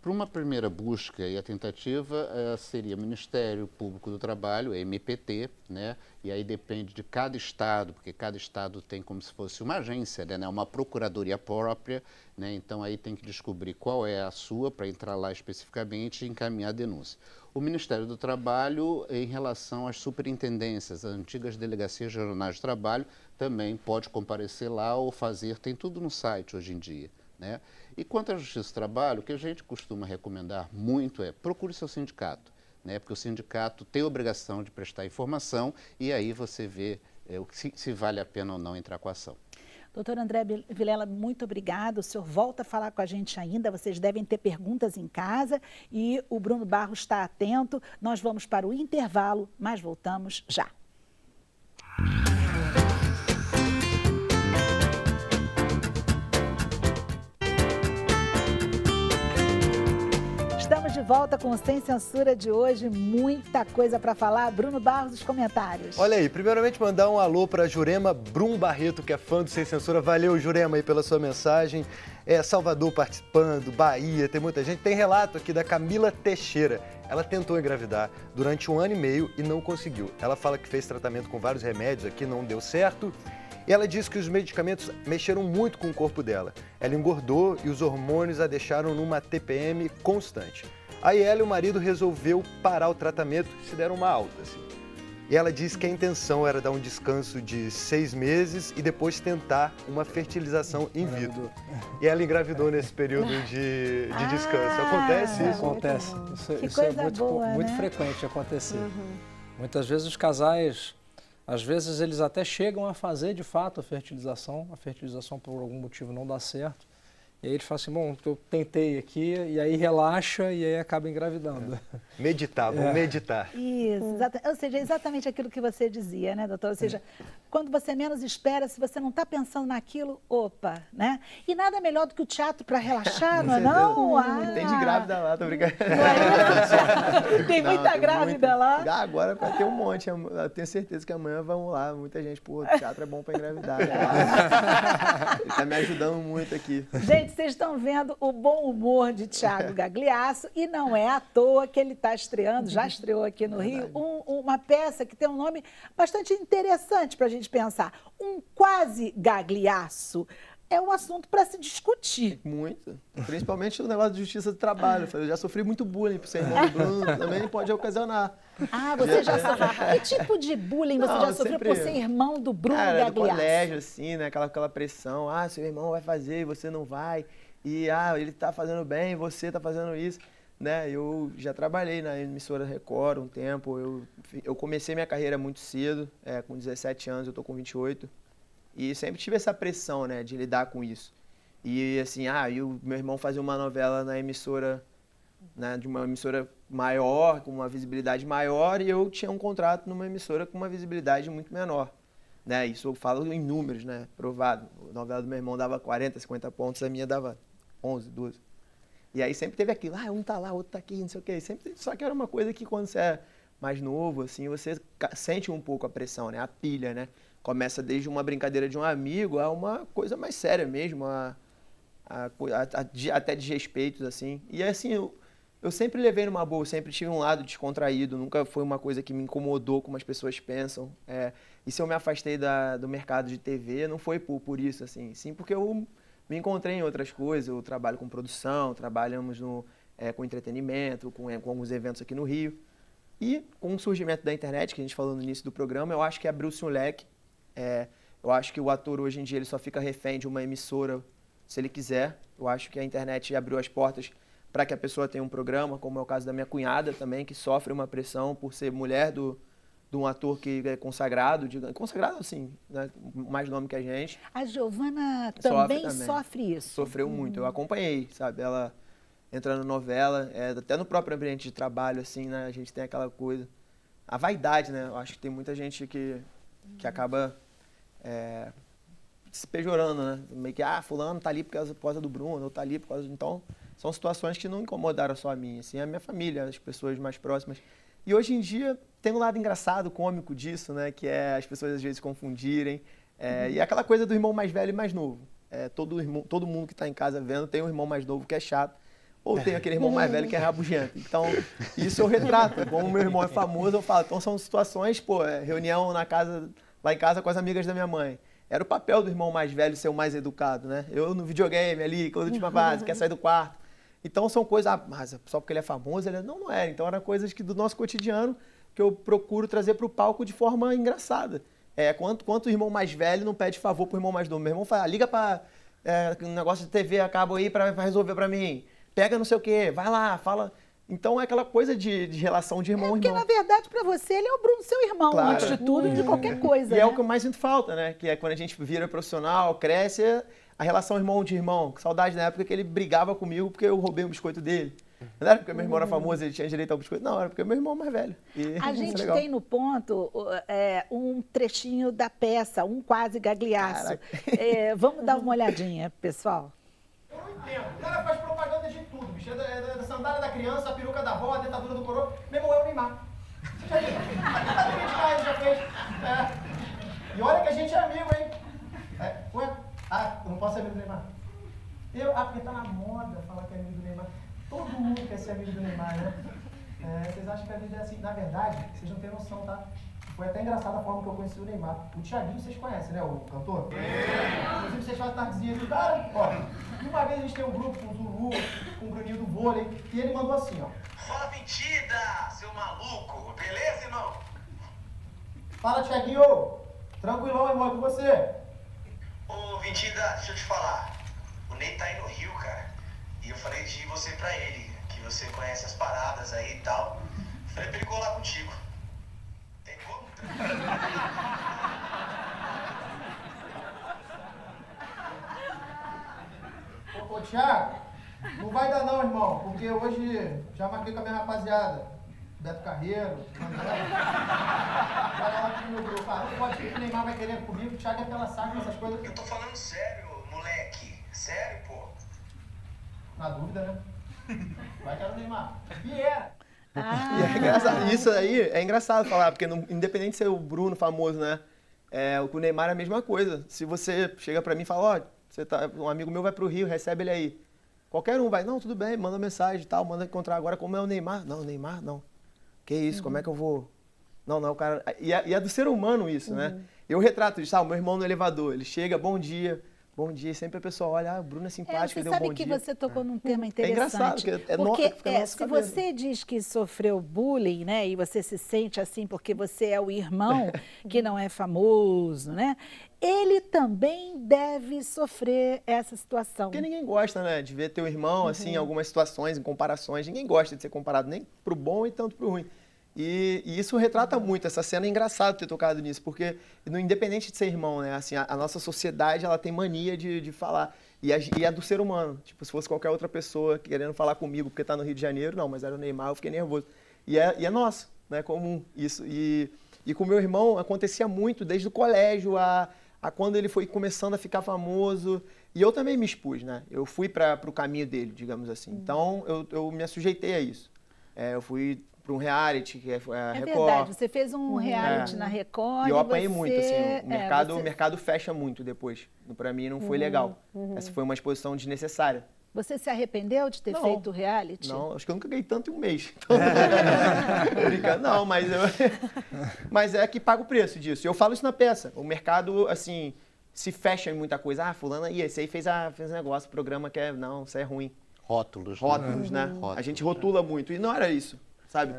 Para uma primeira busca e a tentativa seria Ministério Público do Trabalho, MPT, né? E aí depende de cada estado, porque cada estado tem como se fosse uma agência, né? Uma procuradoria própria, né? Então aí tem que descobrir qual é a sua para entrar lá especificamente e encaminhar a denúncia. O Ministério do Trabalho, em relação às superintendências, as antigas delegacias regionais de trabalho, também pode comparecer lá ou fazer, tem tudo no site hoje em dia, né? E quanto à Justiça do Trabalho, o que a gente costuma recomendar muito é procure seu sindicato, né? Porque o sindicato tem a obrigação de prestar informação e aí você vê se vale a pena ou não entrar com a ação. Doutor André Vilela, muito obrigado. O senhor volta a falar com a gente ainda. Vocês devem ter perguntas em casa e o Bruno Barros está atento. Nós vamos para o intervalo, mas voltamos já. Estamos de volta com o Sem Censura de hoje. Muita coisa para falar. Bruno Barros, os comentários. Olha aí, primeiramente mandar um alô para Jurema Brum Barreto, que é fã do Sem Censura. Valeu, Jurema, aí pela sua mensagem. Salvador participando, Bahia, tem muita gente. Tem relato aqui da Camila Teixeira. Ela tentou engravidar durante 1 ano e meio e não conseguiu. Ela fala que fez tratamento com vários remédios aqui, não deu certo. E ela diz que os medicamentos mexeram muito com o corpo dela. Ela engordou e os hormônios a deixaram numa TPM constante. Aí ela e o marido resolveu parar o tratamento e se deram uma alta, assim. E ela diz que a intenção era dar um descanso de 6 meses e depois tentar uma fertilização in vitro. E ela engravidou nesse período de descanso. Acontece isso? Acontece. Isso é muito frequente de acontecer. Muitas vezes os casais, às vezes eles até chegam a fazer de fato a fertilização por algum motivo não dá certo. E aí ele fala assim, bom, eu tentei aqui, e aí relaxa e aí acaba engravidando. Meditar, vamos meditar. Isso, ou seja, exatamente aquilo que você dizia, né, doutor? Ou seja, quando você menos espera, se você não está pensando naquilo, opa, né? E nada melhor do que o teatro para relaxar, não é não? Tem de grávida lá, tô brincando. Tem muita grávida lá? Agora vai ter um monte, eu tenho certeza que amanhã vamos lá, muita gente, pô, o teatro é bom para engravidar. Né? Ele tá me ajudando muito aqui. Gente, vocês estão vendo o bom humor de Thiago Gagliasso e não é à toa que ele está estreando, já estreou aqui no Rio, uma peça que tem um nome bastante interessante para a gente pensar. Um quase Gagliasso. É um assunto para se discutir. Muito. Principalmente o negócio de justiça do trabalho. Eu já sofri muito bullying por ser irmão do Bruno, também pode ocasionar. Ah, você já sofreu. Que tipo de bullying você já sofreu por ser irmão do Bruno Gagliasso? Do colégio, assim, né? Aquela pressão. Ah, seu irmão vai fazer e você não vai. E, ele tá fazendo bem, você tá fazendo isso. Né? Eu já trabalhei na emissora Record um tempo. Eu comecei minha carreira muito cedo, com 17 anos, eu tô com 28. E sempre tive essa pressão, né, de lidar com isso. E assim, e o meu irmão fazia uma novela na emissora, né, de uma emissora maior, com uma visibilidade maior, e eu tinha um contrato numa emissora com uma visibilidade muito menor. Né? Isso eu falo em números, né, provado. A novela do meu irmão dava 40, 50 pontos, a minha dava 11, 12. E aí sempre teve aquilo, um tá lá, outro tá aqui, não sei o quê. Só que era uma coisa que quando você é mais novo, assim, você sente um pouco a pressão, né, a pilha, né? Começa desde uma brincadeira de um amigo a uma coisa mais séria mesmo, até desrespeitos, assim. E assim, eu sempre levei numa boa, sempre tive um lado descontraído, nunca foi uma coisa que me incomodou como as pessoas pensam. E se eu me afastei do mercado de TV, não foi por isso, assim, sim porque eu me encontrei em outras coisas, eu trabalho com produção, trabalhamos com entretenimento, com alguns eventos aqui no Rio. E com o surgimento da internet, que a gente falou no início do programa, eu acho que abriu-se um leque. Eu acho que o ator hoje em dia ele só fica refém de uma emissora se ele quiser. Eu acho que a internet abriu as portas para que a pessoa tenha um programa, como é o caso da minha cunhada também, que sofre uma pressão por ser mulher de um ator que é consagrado, consagrado assim, né, mais nome que a gente. A Giovana também sofre isso. Sofreu muito, eu acompanhei, sabe, ela entrando na novela, até no próprio ambiente de trabalho, assim, né, a gente tem aquela coisa, a vaidade, né, eu acho que tem muita gente que acaba se pejorando, né? Meio que, fulano tá ali por causa do Bruno, ou tá ali por causa... Então, são situações que não incomodaram só a mim, assim, a minha família, as pessoas mais próximas. E hoje em dia tem um lado engraçado, cômico disso, né? Que é as pessoas às vezes confundirem. E aquela coisa do irmão mais velho e mais novo. Todo mundo que está em casa vendo tem um irmão mais novo que é chato, ou tem aquele irmão mais velho que é rabugento. Então, isso eu retrato. Como meu irmão é famoso, eu falo. Então, são situações, reunião lá em casa com as amigas da minha mãe. Era o papel do irmão mais velho ser o mais educado, né? Eu no videogame ali, quando última fase, quer sair do quarto. Então são coisas, mas só porque ele é famoso, não era. Então eram coisas do nosso cotidiano que eu procuro trazer para o palco de forma engraçada. Quanto o irmão mais velho não pede favor pro irmão mais novo. Meu irmão fala, liga para um negócio de TV, acaba aí para resolver para mim. Pega não sei o quê, vai lá, fala... Então é aquela coisa de relação de irmão a irmão. Porque na verdade para você ele é o Bruno, seu irmão, claro, antes de tudo, de qualquer coisa. E é o que eu mais sinto falta, né? Que é quando a gente vira profissional, cresce, a relação irmão de irmão. Saudade na época que ele brigava comigo porque eu roubei um biscoito dele. Não era porque meu irmão era famoso, ele tinha direito ao biscoito. Não, era porque meu irmão é mais velho. A gente tem no ponto um trechinho da peça, um quase Gagliasso. Vamos dar uma olhadinha, pessoal. Eu não entendo. O cara faz propaganda de tudo, bicho. da sandália da criança, a peruca da avó, a dentadura do coroa. Meu irmão, é o Neymar. Já viu? Ele já fez. E olha que a gente é amigo, hein? Ué? Eu não posso ser amigo do Neymar. Porque tá na moda falar que é amigo do Neymar. Todo mundo quer ser amigo do Neymar, né? Vocês acham que a vida é assim? Na verdade, vocês não têm noção, tá? Foi até engraçada a forma que eu conheci o Neymar. O Thiaguinho vocês conhecem, né? O cantor? Inclusive vocês fazem tardezinha de cara. E uma vez a gente tem um grupo com o Zulu, com o Bruninho do vôlei, e ele mandou assim, ó. Fala, mentira, seu maluco. Beleza, irmão? Fala, Thiaguinho. Tranquilão, irmão, é com você. Ô, Vintida, deixa eu te falar. O Ney tá aí no Rio, cara. E eu falei de você pra ele, que você conhece as paradas aí e tal. Falei pra ele colar contigo. Tem como? Ô, Thiago, não vai dar não, irmão, porque hoje já marquei com a minha rapaziada. Beto Carreiro, vai lá pro meu grupo. Não pode ser que o Neymar vai querer comigo, o Thiago é pela saca, essas coisas. Eu tô falando sério, moleque. Sério, pô. Na dúvida, né? Vai que era o Neymar. E era. Ah. E é engraçado. Isso aí é engraçado falar, porque independente de ser o Bruno famoso, né? O Neymar é a mesma coisa. Se você chega pra mim e fala, um amigo meu vai pro Rio, recebe ele aí. Qualquer um vai, não, tudo bem, manda mensagem e tal, manda encontrar. Agora, como é o Neymar? Não, Neymar não. Que isso, como é que eu vou... Não, o cara... E é do ser humano isso, né? Eu retrato isso, o meu irmão no elevador, ele chega, bom dia, e sempre a pessoa olha, o Bruno é simpático, você deu bom sabe que dia. você tocou num tema interessante. É engraçado, porque se você diz que sofreu bullying, né, e você se sente assim porque você é o irmão que não é famoso, né, ele também deve sofrer essa situação. Porque ninguém gosta, né, de ver teu irmão, assim, em algumas situações, em comparações, ninguém gosta de ser comparado nem pro bom e tanto pro ruim. E isso retrata muito, essa cena é engraçado ter tocado nisso, porque independente de ser irmão, né, assim, a nossa sociedade, ela tem mania de falar, e é do ser humano, tipo, se fosse qualquer outra pessoa querendo falar comigo porque tá no Rio de Janeiro, não, mas era o Neymar, eu fiquei nervoso. E é nosso, né, comum isso. E com o meu irmão acontecia muito, desde o colégio a quando ele foi começando a ficar famoso, e eu também me expus, né, eu fui para o caminho dele, digamos assim, então eu me sujeitei a isso, eu fui para um reality, que é a Record. É verdade, você fez um reality na Record. E eu apanhei muito, assim, o você... mercado fecha muito depois. Para mim não foi legal. Essa foi uma exposição desnecessária. Você se arrependeu de ter feito o reality? Não, acho que eu nunca ganhei tanto em um mês. Então, não, mas é que paga o preço disso. Eu falo isso na peça. O mercado, assim, se fecha em muita coisa. Fulano aí, esse aí fez um negócio, programa que não, isso é ruim. Rótulos, né? Rótulos. A gente rotula muito. E não era isso. Sabe?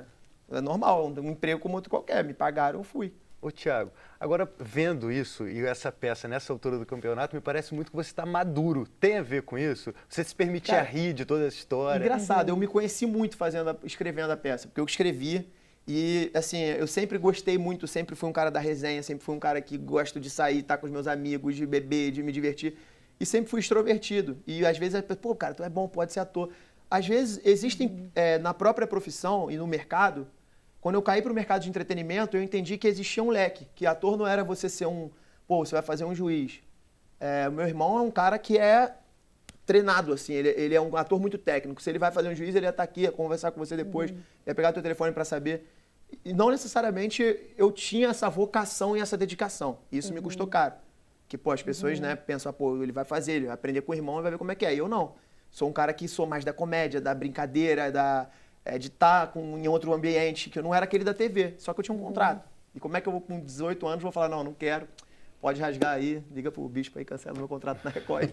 É normal, um emprego como outro qualquer. Me pagaram, eu fui. Ô, Thiago, agora vendo isso e essa peça nessa altura do campeonato, me parece muito que você está maduro. Tem a ver com isso? Você se permitia rir de toda essa história? Engraçado, eu me conheci muito escrevendo a peça, porque eu escrevi e, assim, eu sempre gostei muito, sempre fui um cara da resenha, sempre fui um cara que gosto de sair, estar com os meus amigos, de beber, de me divertir. E sempre fui extrovertido. E às vezes, pô, cara, tu é bom, pode ser ator. Às vezes, existem, na própria profissão e no mercado, quando eu caí para o mercado de entretenimento, eu entendi que existia um leque, que ator não era você ser você vai fazer um juiz. O meu irmão é um cara que é treinado, assim, ele é um ator muito técnico. Se ele vai fazer um juiz, ele ia estar aqui, ia conversar com você depois, ia pegar teu telefone para saber. E não necessariamente eu tinha essa vocação e essa dedicação. Isso me custou caro. Que, pô, as pessoas, né, pensam, pô, ele vai fazer, ele vai aprender com o irmão e vai ver como é que é. E eu não. Sou um cara que sou mais da comédia, da brincadeira, de estar em outro ambiente, que eu não era aquele da TV, só que eu tinha um contrato. E como é que eu, com 18 anos, vou falar, não quero, pode rasgar aí, liga pro bispo aí, cancela meu contrato na Record.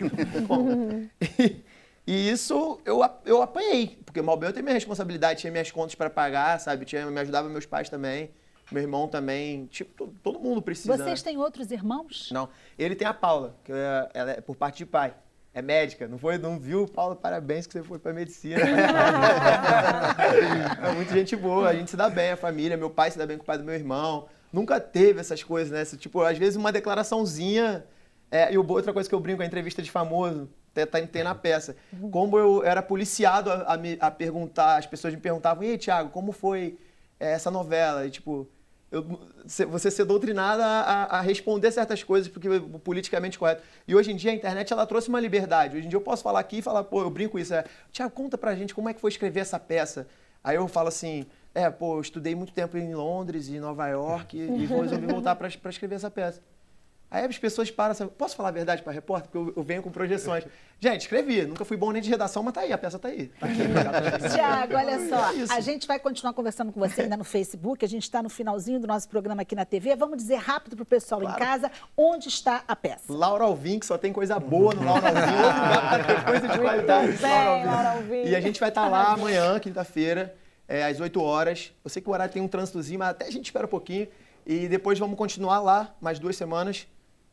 E isso eu apanhei, porque mal bem eu tenho minha responsabilidade, tinha minhas contas para pagar, sabe? Me ajudava meus pais também, meu irmão também, tipo, todo mundo precisa. Vocês têm outros irmãos? Não, ele tem a Paula, que ela é por parte de pai. É médica, não viu? Paula, parabéns que você foi pra medicina. É muita gente boa, a gente se dá bem, a família, meu pai se dá bem com o pai do meu irmão. Nunca teve essas coisas, né? Tipo, às vezes uma declaraçãozinha. E outra coisa que eu brinco, a entrevista de famoso, tem na peça. Como eu era policiado a perguntar, as pessoas me perguntavam, e aí, Thiago, como foi essa novela? E tipo, você ser doutrinada a responder certas coisas porque é politicamente correto. E hoje em dia a internet ela trouxe uma liberdade. Hoje em dia eu posso falar aqui e falar, pô, eu brinco com isso. Thiago, conta pra gente como é que foi escrever essa peça. Aí eu falo assim, eu estudei muito tempo em Londres e Nova York e resolvi voltar para escrever essa peça. Aí as pessoas param assim, posso falar a verdade para repórter? Porque eu venho com projeções. Gente, escrevi, nunca fui bom nem de redação, mas tá aí, a peça tá aí. Tá aqui. Tiago, olha só, a gente vai continuar conversando com você ainda no Facebook, a gente está no finalzinho do nosso programa aqui na TV. Vamos dizer rápido pro pessoal em casa onde está a peça. Laura Alvim, que só tem coisa boa no Laura Alvim, outro lugar para ter coisa de qualidade. Laura Alvim. E a gente vai estar lá amanhã, quinta-feira, às 8 horas. Eu sei que o horário tem um trânsitozinho, mas até a gente espera um pouquinho. E depois vamos continuar lá mais 2 semanas.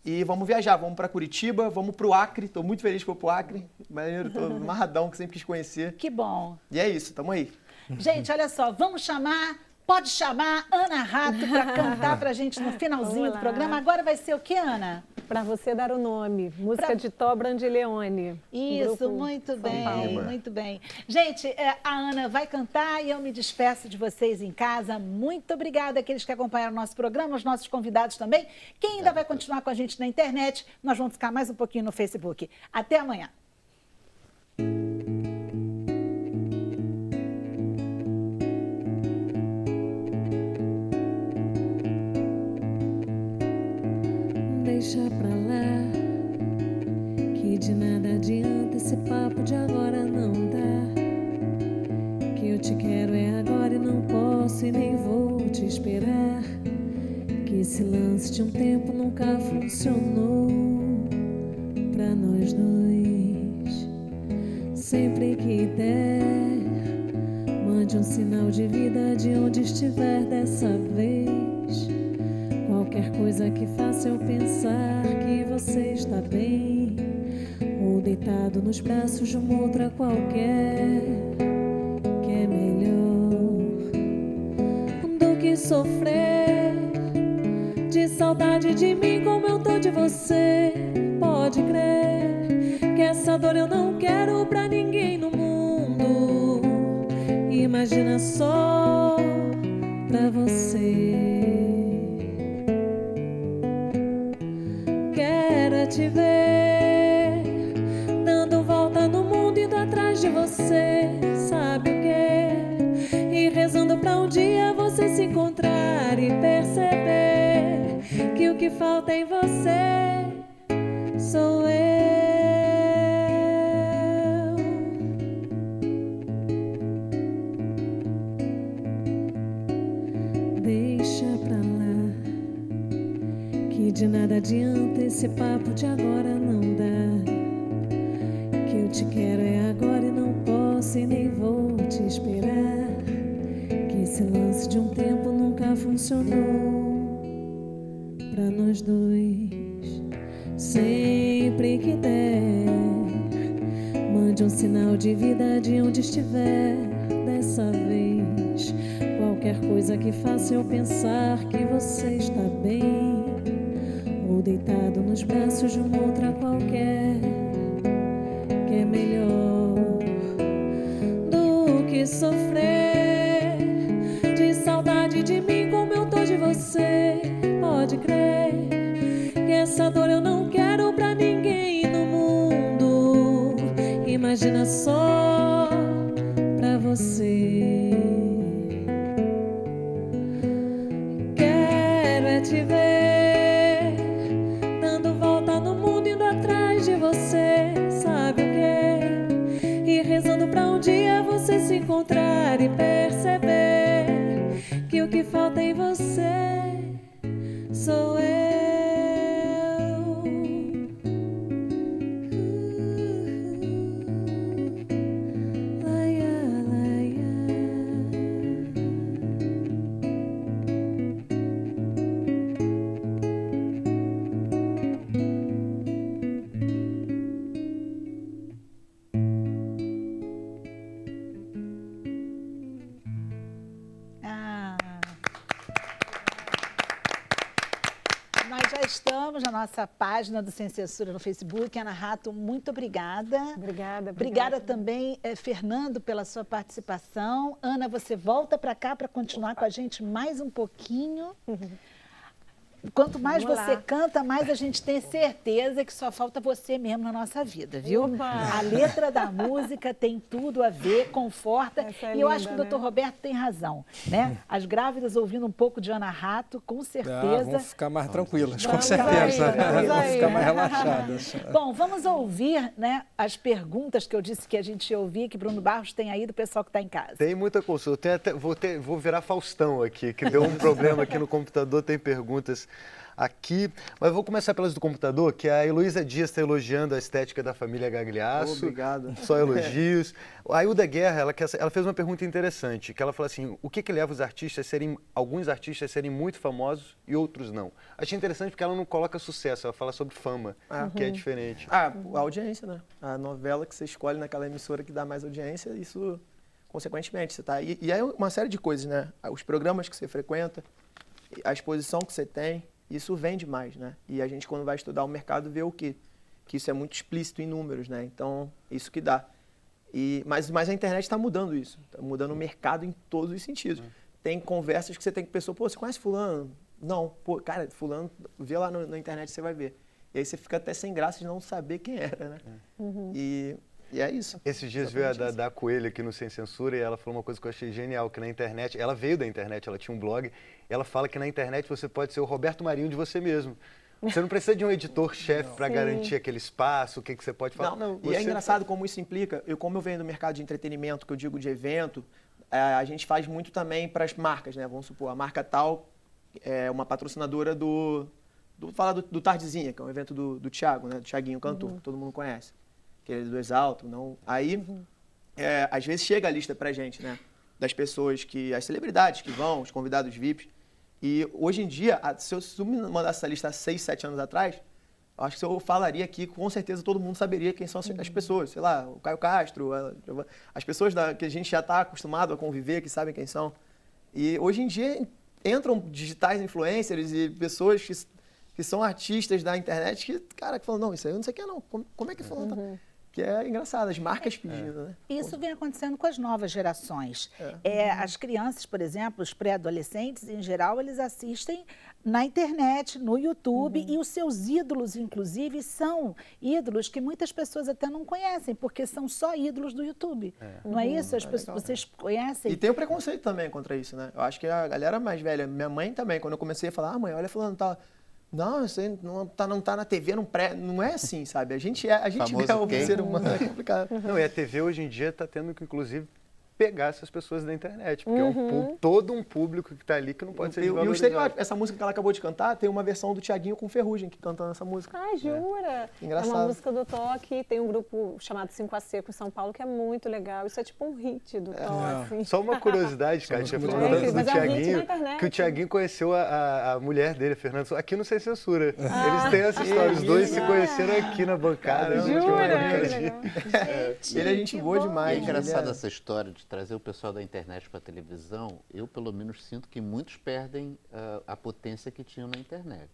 E vamos viajar, vamos para Curitiba, vamos para o Acre. Estou muito feliz por ir para o Acre. Maneiro, estou amarradão, que sempre quis conhecer. Que bom. E é isso, tamo aí. Gente, olha só, pode chamar Ana Rato para cantar pra gente no finalzinho do programa. Agora vai ser o que, Ana? Para você dar o nome, música de Tó Brandileone. Isso, muito bem, muito bem. Gente, a Ana vai cantar e eu me despeço de vocês em casa. Muito obrigada àqueles que acompanharam o nosso programa, os nossos convidados também. Quem ainda vai continuar com a gente na internet, nós vamos ficar mais um pouquinho no Facebook. Até amanhã. Deixa pra lá, que de nada adianta esse papo de agora não dá. Que eu te quero agora e não posso e nem vou te esperar. Que esse lance de um tempo nunca funcionou pra nós dois. Sempre que der, mande um sinal de vida de onde estiver dessa vez. Qualquer coisa que faça eu pensar que você está bem, ou deitado nos braços de uma outra qualquer, que é melhor do que sofrer de saudade de mim como eu tô de você. Pode crer que essa dor eu não quero pra ninguém no mundo. Imagina só pra você. Te ver dando volta no mundo, indo atrás de você, sabe o quê? E rezando pra um dia você se encontrar e perceber que o que falta em você sou eu. Deixa pra lá, que de nada adianta esse papo de agora não dá. Que eu te quero agora e não posso e nem vou te esperar. Que esse lance de um tempo nunca funcionou pra nós dois. Sempre que der, mande um sinal de vida de onde estiver dessa vez. Qualquer coisa que faça eu pensar que você está bem, ou deitado nos braços de uma outra qualquer, que é melhor do que sofrer de saudade de mim como eu tô de você. Pode crer que essa dor eu não quero pra ninguém no mundo. Imagina só pra você. Quero te ver dando volta no mundo, indo atrás de você, sabe o quê? E rezando pra um dia você se encontrar e perceber que o que falta em você sou eu. estamos na nossa página do Sem Censura no Facebook. Ana Rato, muito obrigada. Obrigada. Obrigada também, Fernando, pela sua participação. Ana, você volta para cá para continuar com a gente mais um pouquinho. Quanto mais Vamos você lá. canta, mais a gente tem certeza que só falta você mesmo na nossa vida, viu? Oba! A letra da música tem tudo a ver, conforta. Essa é E eu linda, acho que o né? doutor Roberto tem razão, né? As grávidas ouvindo um pouco de Ana Rato, com certeza. Vamos ficar mais tranquilas, com Vamos certeza. aí, vamos Vamos aí. ficar mais relaxadas. Bom, vamos ouvir, né, as perguntas que eu disse que a gente ia ouvir, que Bruno Barros tem aí do pessoal que está em casa. Tem muita consulta. Vou virar Faustão aqui, que deu um problema aqui no computador, tem perguntas aqui. Mas vou começar pelas do computador, que a Heloísa Dias está elogiando a estética da família Gagliasso. Obrigado. Só elogios. A Hilda Guerra, ela fez uma pergunta interessante, que ela falou assim, o que leva alguns artistas a serem muito famosos e outros não? Achei interessante porque ela não coloca sucesso, ela fala sobre fama, que é diferente. A audiência, né? A novela que você escolhe naquela emissora que dá mais audiência, isso, consequentemente, você tá... E é uma série de coisas, né? Os programas que você frequenta, a exposição que você tem, isso vende mais, né? E a gente, quando vai estudar o mercado, vê o quê? Que isso é muito explícito em números, né? Então, isso que dá. Mas a internet está mudando isso. Está mudando o mercado em todos os sentidos. Tem conversas que você tem com pessoa, pô, você conhece fulano? Não. Pô, cara, fulano, vê lá na internet, você vai ver. E aí você fica até sem graça de não saber quem era, né? E é isso. Esses dias veio a da Coelho aqui no Sem Censura e ela falou uma coisa que eu achei genial, que na internet, ela veio da internet, ela tinha um blog, e ela fala que na internet você pode ser o Roberto Marinho de você mesmo. Você não precisa de um editor-chefe para garantir aquele espaço, o que você pode falar. Não, e é engraçado como isso implica, como eu venho do mercado de entretenimento, que eu digo de evento, a gente faz muito também para as marcas, né? Vamos supor, a marca tal é uma patrocinadora do Tardezinha, que é um evento do Thiago, né? Do Thiaguinho Cantor, que todo mundo conhece. Que ele é do Exalto, não... Aí, às vezes chega a lista pra gente, né? Das pessoas as celebridades que vão, os convidados VIPs. E hoje em dia, se eu me mandasse essa lista há 6, 7 anos atrás, eu acho que se eu falaria aqui, com certeza todo mundo saberia quem são as pessoas. Sei lá, o Caio Castro, as pessoas que a gente já está acostumado a conviver, que sabem quem são. E hoje em dia entram digitais influencers e pessoas que são artistas da internet que, cara, que falam, não, isso aí eu não sei quem é não. Como é que falou? Que é engraçado, as marcas pedindo, né? Isso vem acontecendo com as novas gerações. As crianças, por exemplo, os pré-adolescentes, em geral, eles assistem na internet, no YouTube, e os seus ídolos, inclusive, são ídolos que muitas pessoas até não conhecem, porque são só ídolos do YouTube. Não é isso? Vocês conhecem? E tem o preconceito também contra isso, né? Eu acho que a galera mais velha, minha mãe também, quando eu comecei a falar, mãe, olha fulano, tá... Não, isso aí não tá na TV, não é assim, sabe? A gente é o ser humano, é complicado. Não, e a TV hoje em dia está tendo que, inclusive, pegar essas pessoas da internet, porque é todo um público que está ali que não pode ser desvalorizado. E o estereótipo, essa música que ela acabou de cantar, tem uma versão do Thiaguinho com Ferrugem, que cantando essa música. Ah, jura? Engraçado. É uma música do Toque, tem um grupo chamado 5 a Seco em São Paulo, que é muito legal. Isso é tipo um hit do Toque. Assim. Só uma curiosidade, Kátia, falando do Thiaguinho, que o Thiaguinho conheceu a mulher dele, a Fernanda, aqui no Sem Censura. Eles têm essa história, os dois se conheceram aqui na bancada. Jura? Ele é gente boa demais. É engraçado essa história de trazer o pessoal da internet para a televisão. Eu, pelo menos, sinto que muitos perdem a potência que tinham na internet.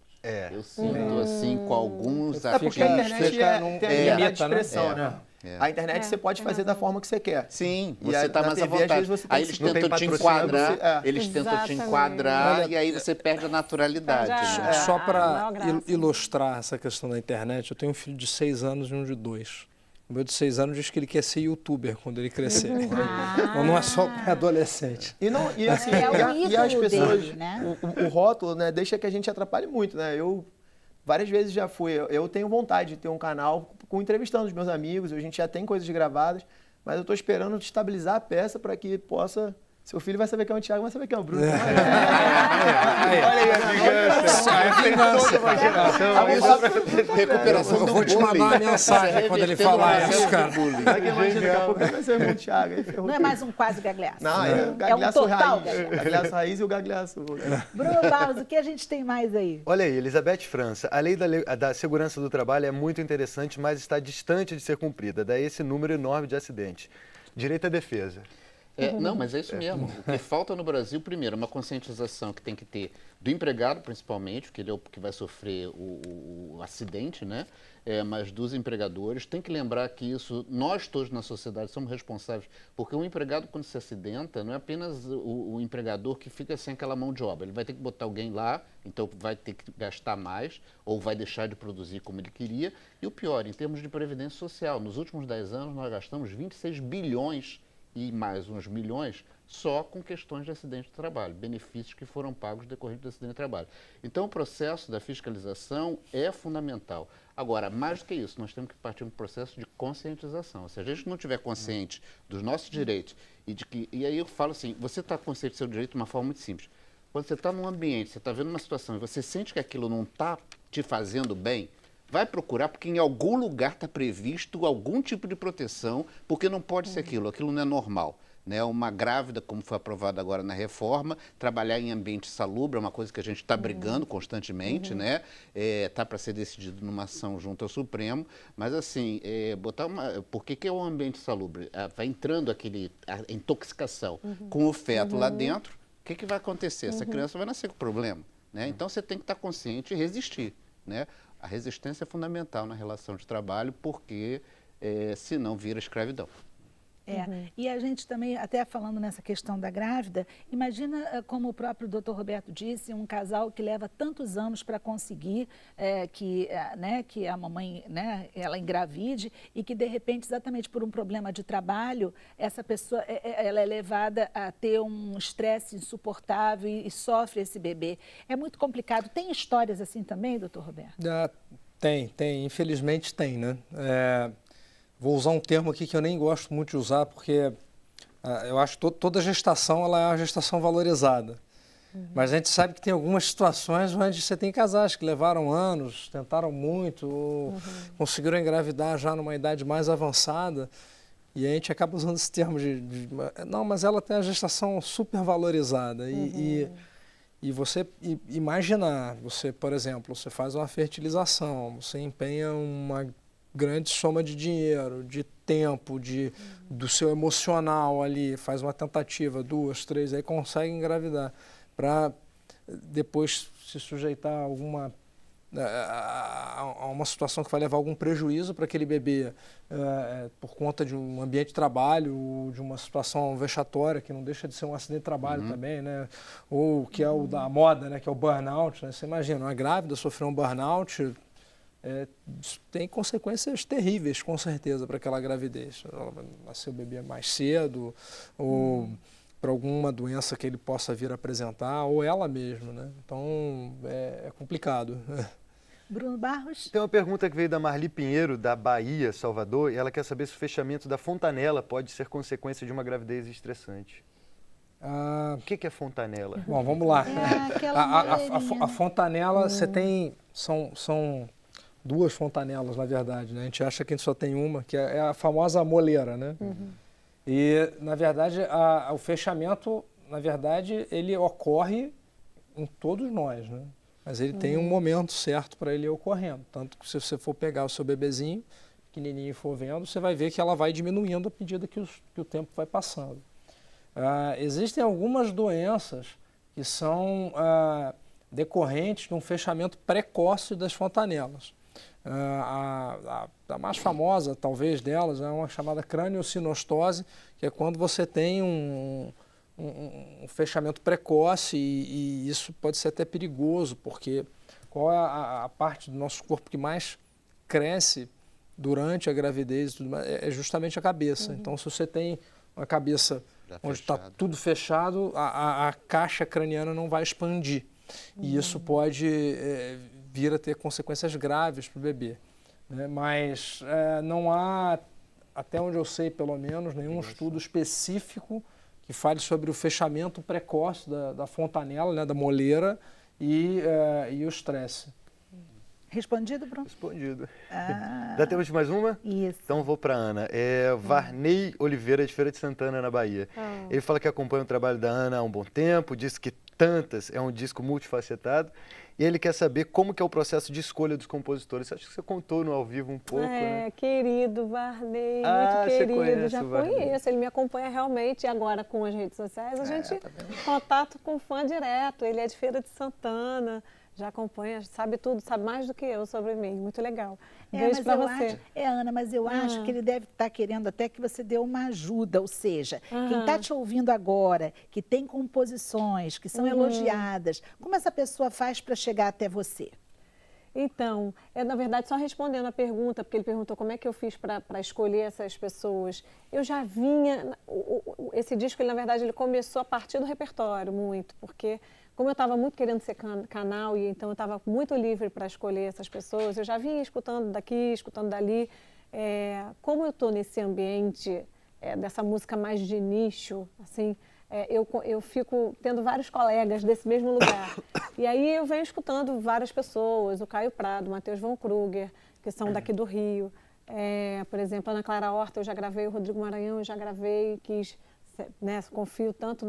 Eu sinto, assim, com alguns artistas... Porque a internet tem a liberdade de expressão, né? A internet você pode fazer da forma que você quer. Sim, E você está mais à TV, às vezes, vontade. você tem Aí que- eles não tem tentam te patrocinador, enquadrar, eles tentam te Exatamente. enquadrar e aí você perde a naturalidade. né? Só para maior graça. ilustrar essa questão da internet, eu tenho um filho de 6 anos e um de 2. O meu de 6 anos diz que ele quer ser youtuber quando ele crescer. Então não é só para adolescente. E assim, É o e as ídolo pessoas, dele, né? o rótulo, né, deixa que a gente atrapalhe muito, né? Eu várias vezes já fui, eu tenho vontade de ter um canal entrevistando os meus amigos, a gente já tem coisas gravadas, mas eu estou esperando estabilizar a peça para que possa... Seu filho vai saber quem é o Thiago, vai saber quem é o Bruno. Olha aí a vingança. Toda uma geração. Recuperação Eu do vou te bullying. mandar uma mensagem quando ele falar isso, cara. Daqui a pouco vai ser o Thiago. Aí ferrou Não é tudo. mais um quase Gagliasso. Não, é o um Gagliasso total raiz. Gagliasso. Gagliasso raiz e o Gagliasso. Bruno Barros, o que a gente tem mais aí? Olha aí, Elizabeth França, a lei da segurança do trabalho é muito interessante, mas está distante de ser cumprida. Daí esse número enorme de acidentes. Direito à defesa. Não, mas é isso mesmo. O que falta no Brasil, primeiro, é uma conscientização que tem que ter do empregado, principalmente, porque ele é o que vai sofrer o acidente, né? Mas dos empregadores. Tem que lembrar que isso, nós todos na sociedade somos responsáveis, porque um empregado, quando se acidenta, não é apenas o empregador que fica sem aquela mão de obra. Ele vai ter que botar alguém lá, então vai ter que gastar mais, ou vai deixar de produzir como ele queria. E o pior, em termos de previdência social, nos últimos 10 anos nós gastamos 26 bilhões e mais uns milhões só com questões de acidente de trabalho, benefícios que foram pagos decorrentes do acidente de trabalho. Então, o processo da fiscalização é fundamental. Agora, mais do que isso, nós temos que partir de um processo de conscientização. Se a gente não estiver consciente dos nossos direitos e aí eu falo assim, você está consciente do seu direito de uma forma muito simples. Quando você está num ambiente, você está vendo uma situação e você sente que aquilo não está te fazendo bem, vai procurar, porque em algum lugar está previsto algum tipo de proteção, porque não pode ser aquilo não é normal. Né? Uma grávida, como foi aprovado agora na reforma, trabalhar em ambiente salubre é uma coisa que a gente está brigando constantemente, né? Está para ser decidido numa ação junto ao Supremo, mas assim, por que é um ambiente salubre? Vai entrando a intoxicação com o feto lá dentro, o que vai acontecer? Essa criança vai nascer com problema, né? Então você tem que estar consciente e resistir, né? A resistência é fundamental na relação de trabalho, porque senão vira escravidão. E a gente também, até falando nessa questão da grávida, imagina, como o próprio Dr. Roberto disse, um casal que leva tantos anos para conseguir que a mamãe, né, ela engravide e que, de repente, exatamente por um problema de trabalho, essa pessoa ela é levada a ter um estresse insuportável e sofre esse bebê. É muito complicado. Tem histórias assim também, Dr. Roberto? Tem. Infelizmente tem, né? Vou usar um termo aqui que eu nem gosto muito de usar, porque eu acho que toda gestação ela é uma gestação valorizada. Mas a gente sabe que tem algumas situações onde você tem casais que levaram anos, tentaram muito, ou conseguiram engravidar já numa idade mais avançada, e a gente acaba usando esse termo não, mas ela tem a gestação super valorizada. E você imaginar, você, por exemplo, você faz uma fertilização, você empenha uma grande soma de dinheiro, de tempo, do seu emocional ali, faz uma tentativa, 2, 3, aí consegue engravidar, para depois se sujeitar a uma situação que vai levar algum prejuízo para aquele bebê por conta de um ambiente de trabalho, de uma situação vexatória, que não deixa de ser um acidente de trabalho também, né? Ou que é o da moda, né? Que é o burnout, né? Você imagina, uma grávida sofreu um burnout, tem consequências terríveis, com certeza, para aquela gravidez. Ela vai nascer o bebê mais cedo, ou para alguma doença que ele possa vir a apresentar, ou ela mesma, né? Então, é complicado. Bruno Barros? Tem uma pergunta que veio da Marli Pinheiro, da Bahia, Salvador, e ela quer saber se o fechamento da fontanela pode ser consequência de uma gravidez estressante. O que é fontanela? Bom, vamos lá. A fontanela, você tem... São 2 fontanelas, na verdade, né? A gente acha que a gente só tem uma, que é a famosa moleira, né? E, na verdade, o fechamento, na verdade, ele ocorre em todos nós, né? Mas ele tem um momento certo para ele ir ocorrendo. Tanto que se você for pegar o seu bebezinho, pequenininho, e for vendo, você vai ver que ela vai diminuindo à medida que o tempo vai passando. Existem algumas doenças que são decorrentes de um fechamento precoce das fontanelas. A mais famosa, talvez, delas é uma chamada crâniosinostose, que é quando você tem um fechamento precoce e isso pode ser até perigoso, porque qual é a parte do nosso corpo que mais cresce durante a gravidez e tudo mais? É justamente a cabeça. Então, se você tem uma cabeça onde está tudo fechado, a caixa craniana não vai expandir. E isso pode vir a ter consequências graves para o bebê, né? Mas não há, até onde eu sei pelo menos, nenhum estudo específico que fale sobre o fechamento precoce da fontanela, né, da moleira e o estresse. Respondido, Bruno? Respondido. Dá tempo de mais uma? Isso. Então vou para Ana. Varney Oliveira, de Feira de Santana, na Bahia. Ele fala que acompanha o trabalho da Ana há um bom tempo, disse que tantas, é um disco multifacetado. E ele quer saber como que é o processo de escolha dos compositores. Acho que você contou no ao vivo um pouco, né? Querido Varney, Ah, muito você querido, conhece já o Varney. conheço, ele me acompanha realmente. E agora com as redes sociais, a gente contato com fã direto, ele é de Feira de Santana, já acompanha, sabe tudo, sabe mais do que eu sobre mim, muito legal. Beijo pra você. Ana, mas eu acho que ele deve estar querendo até que você dê uma ajuda, ou seja, quem está te ouvindo agora, que tem composições, que são elogiadas, como essa pessoa faz para chegar até você? Então, na verdade, só respondendo a pergunta, porque ele perguntou como é que eu fiz para escolher essas pessoas. Eu já vinha, esse disco, ele, na verdade, ele começou a partir do repertório muito, porque como eu estava muito querendo ser canal e então eu estava muito livre para escolher essas pessoas, eu já vinha escutando daqui, escutando dali. Como eu estou nesse ambiente dessa música mais de nicho, assim, eu fico tendo vários colegas desse mesmo lugar. E aí eu venho escutando várias pessoas, o Caio Prado, o Matheus von Kruger, que são daqui do Rio. Por exemplo, a Ana Clara Horta, eu já gravei, o Rodrigo Maranhão, eu já gravei, confio tanto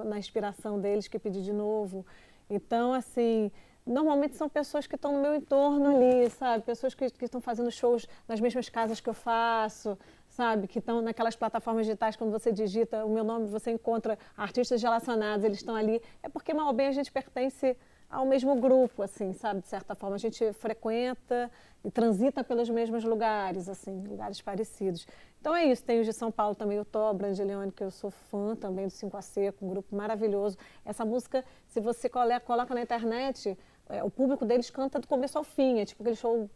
na inspiração deles que pedi de novo. Então, assim, normalmente são pessoas que estão no meu entorno ali, sabe? Pessoas que estão fazendo shows nas mesmas casas que eu faço, sabe? Que estão naquelas plataformas digitais, quando você digita o meu nome, você encontra artistas relacionados, eles estão ali. É porque, mal ou bem, a gente pertence ao mesmo grupo, assim, sabe? De certa forma, a gente frequenta e transita pelos mesmos lugares, assim, lugares parecidos. Então é isso, tem os de São Paulo também, o Tó, Brandilione, que eu sou fã também do 5 a Seco, um grupo maravilhoso. Essa música, se você coloca na internet, o público deles canta do começo ao fim, é tipo aquele show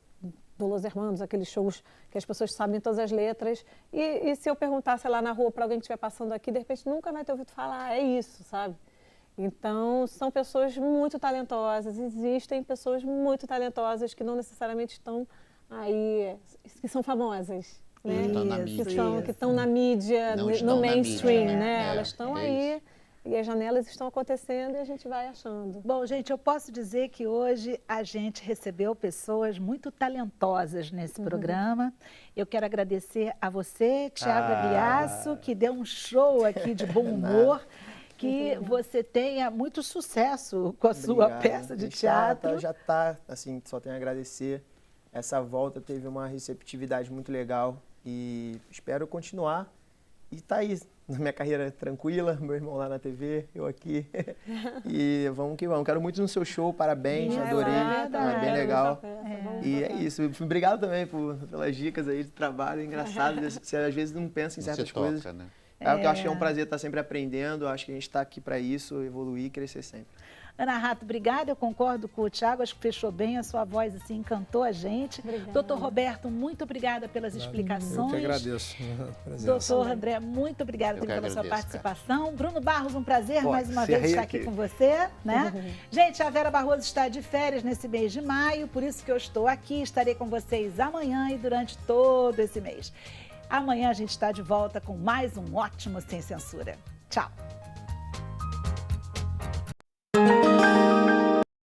do Los Hermanos, aqueles shows que as pessoas sabem todas as letras. E se eu perguntar, sei lá, na rua para alguém que estiver passando aqui, de repente nunca vai ter ouvido falar, é isso, sabe? Então, são pessoas muito talentosas, existem pessoas muito talentosas que não necessariamente estão aí, que são famosas, né? Que estão na mídia, no mainstream, né? Elas estão aí e as janelas estão acontecendo e a gente vai achando. Bom, gente, eu posso dizer que hoje a gente recebeu pessoas muito talentosas nesse programa. Eu quero agradecer a você, Thiago Agliasso, que deu um show aqui de bom humor. Que você tenha muito sucesso com a sua peça de teatro. Já está, assim, só tenho a agradecer. Essa volta teve uma receptividade muito legal e espero continuar. E tá aí, na minha carreira tranquila, meu irmão lá na TV, eu aqui. E vamos que vamos. Quero muito no seu show, parabéns, adorei, foi bem legal. E é isso. Obrigado também pelas dicas aí de trabalho, engraçado. Você às vezes não pensa em certas coisas. Né? É o que eu acho que é um prazer estar sempre aprendendo, acho que a gente está aqui para isso, evoluir e crescer sempre. Ana Rato, obrigada, eu concordo com o Thiago, acho que fechou bem, a sua voz assim encantou a gente. Obrigada. Doutor Roberto, muito obrigada pelas explicações. Eu que agradeço. Doutor André, muito obrigada pela sua participação. Bruno Barros, um prazer mais uma vez estar aqui com você. Né? Gente, a Vera Barroso está de férias nesse mês de maio, por isso que eu estou aqui, estarei com vocês amanhã e durante todo esse mês. Amanhã a gente está de volta com mais um ótimo Sem Censura. Tchau!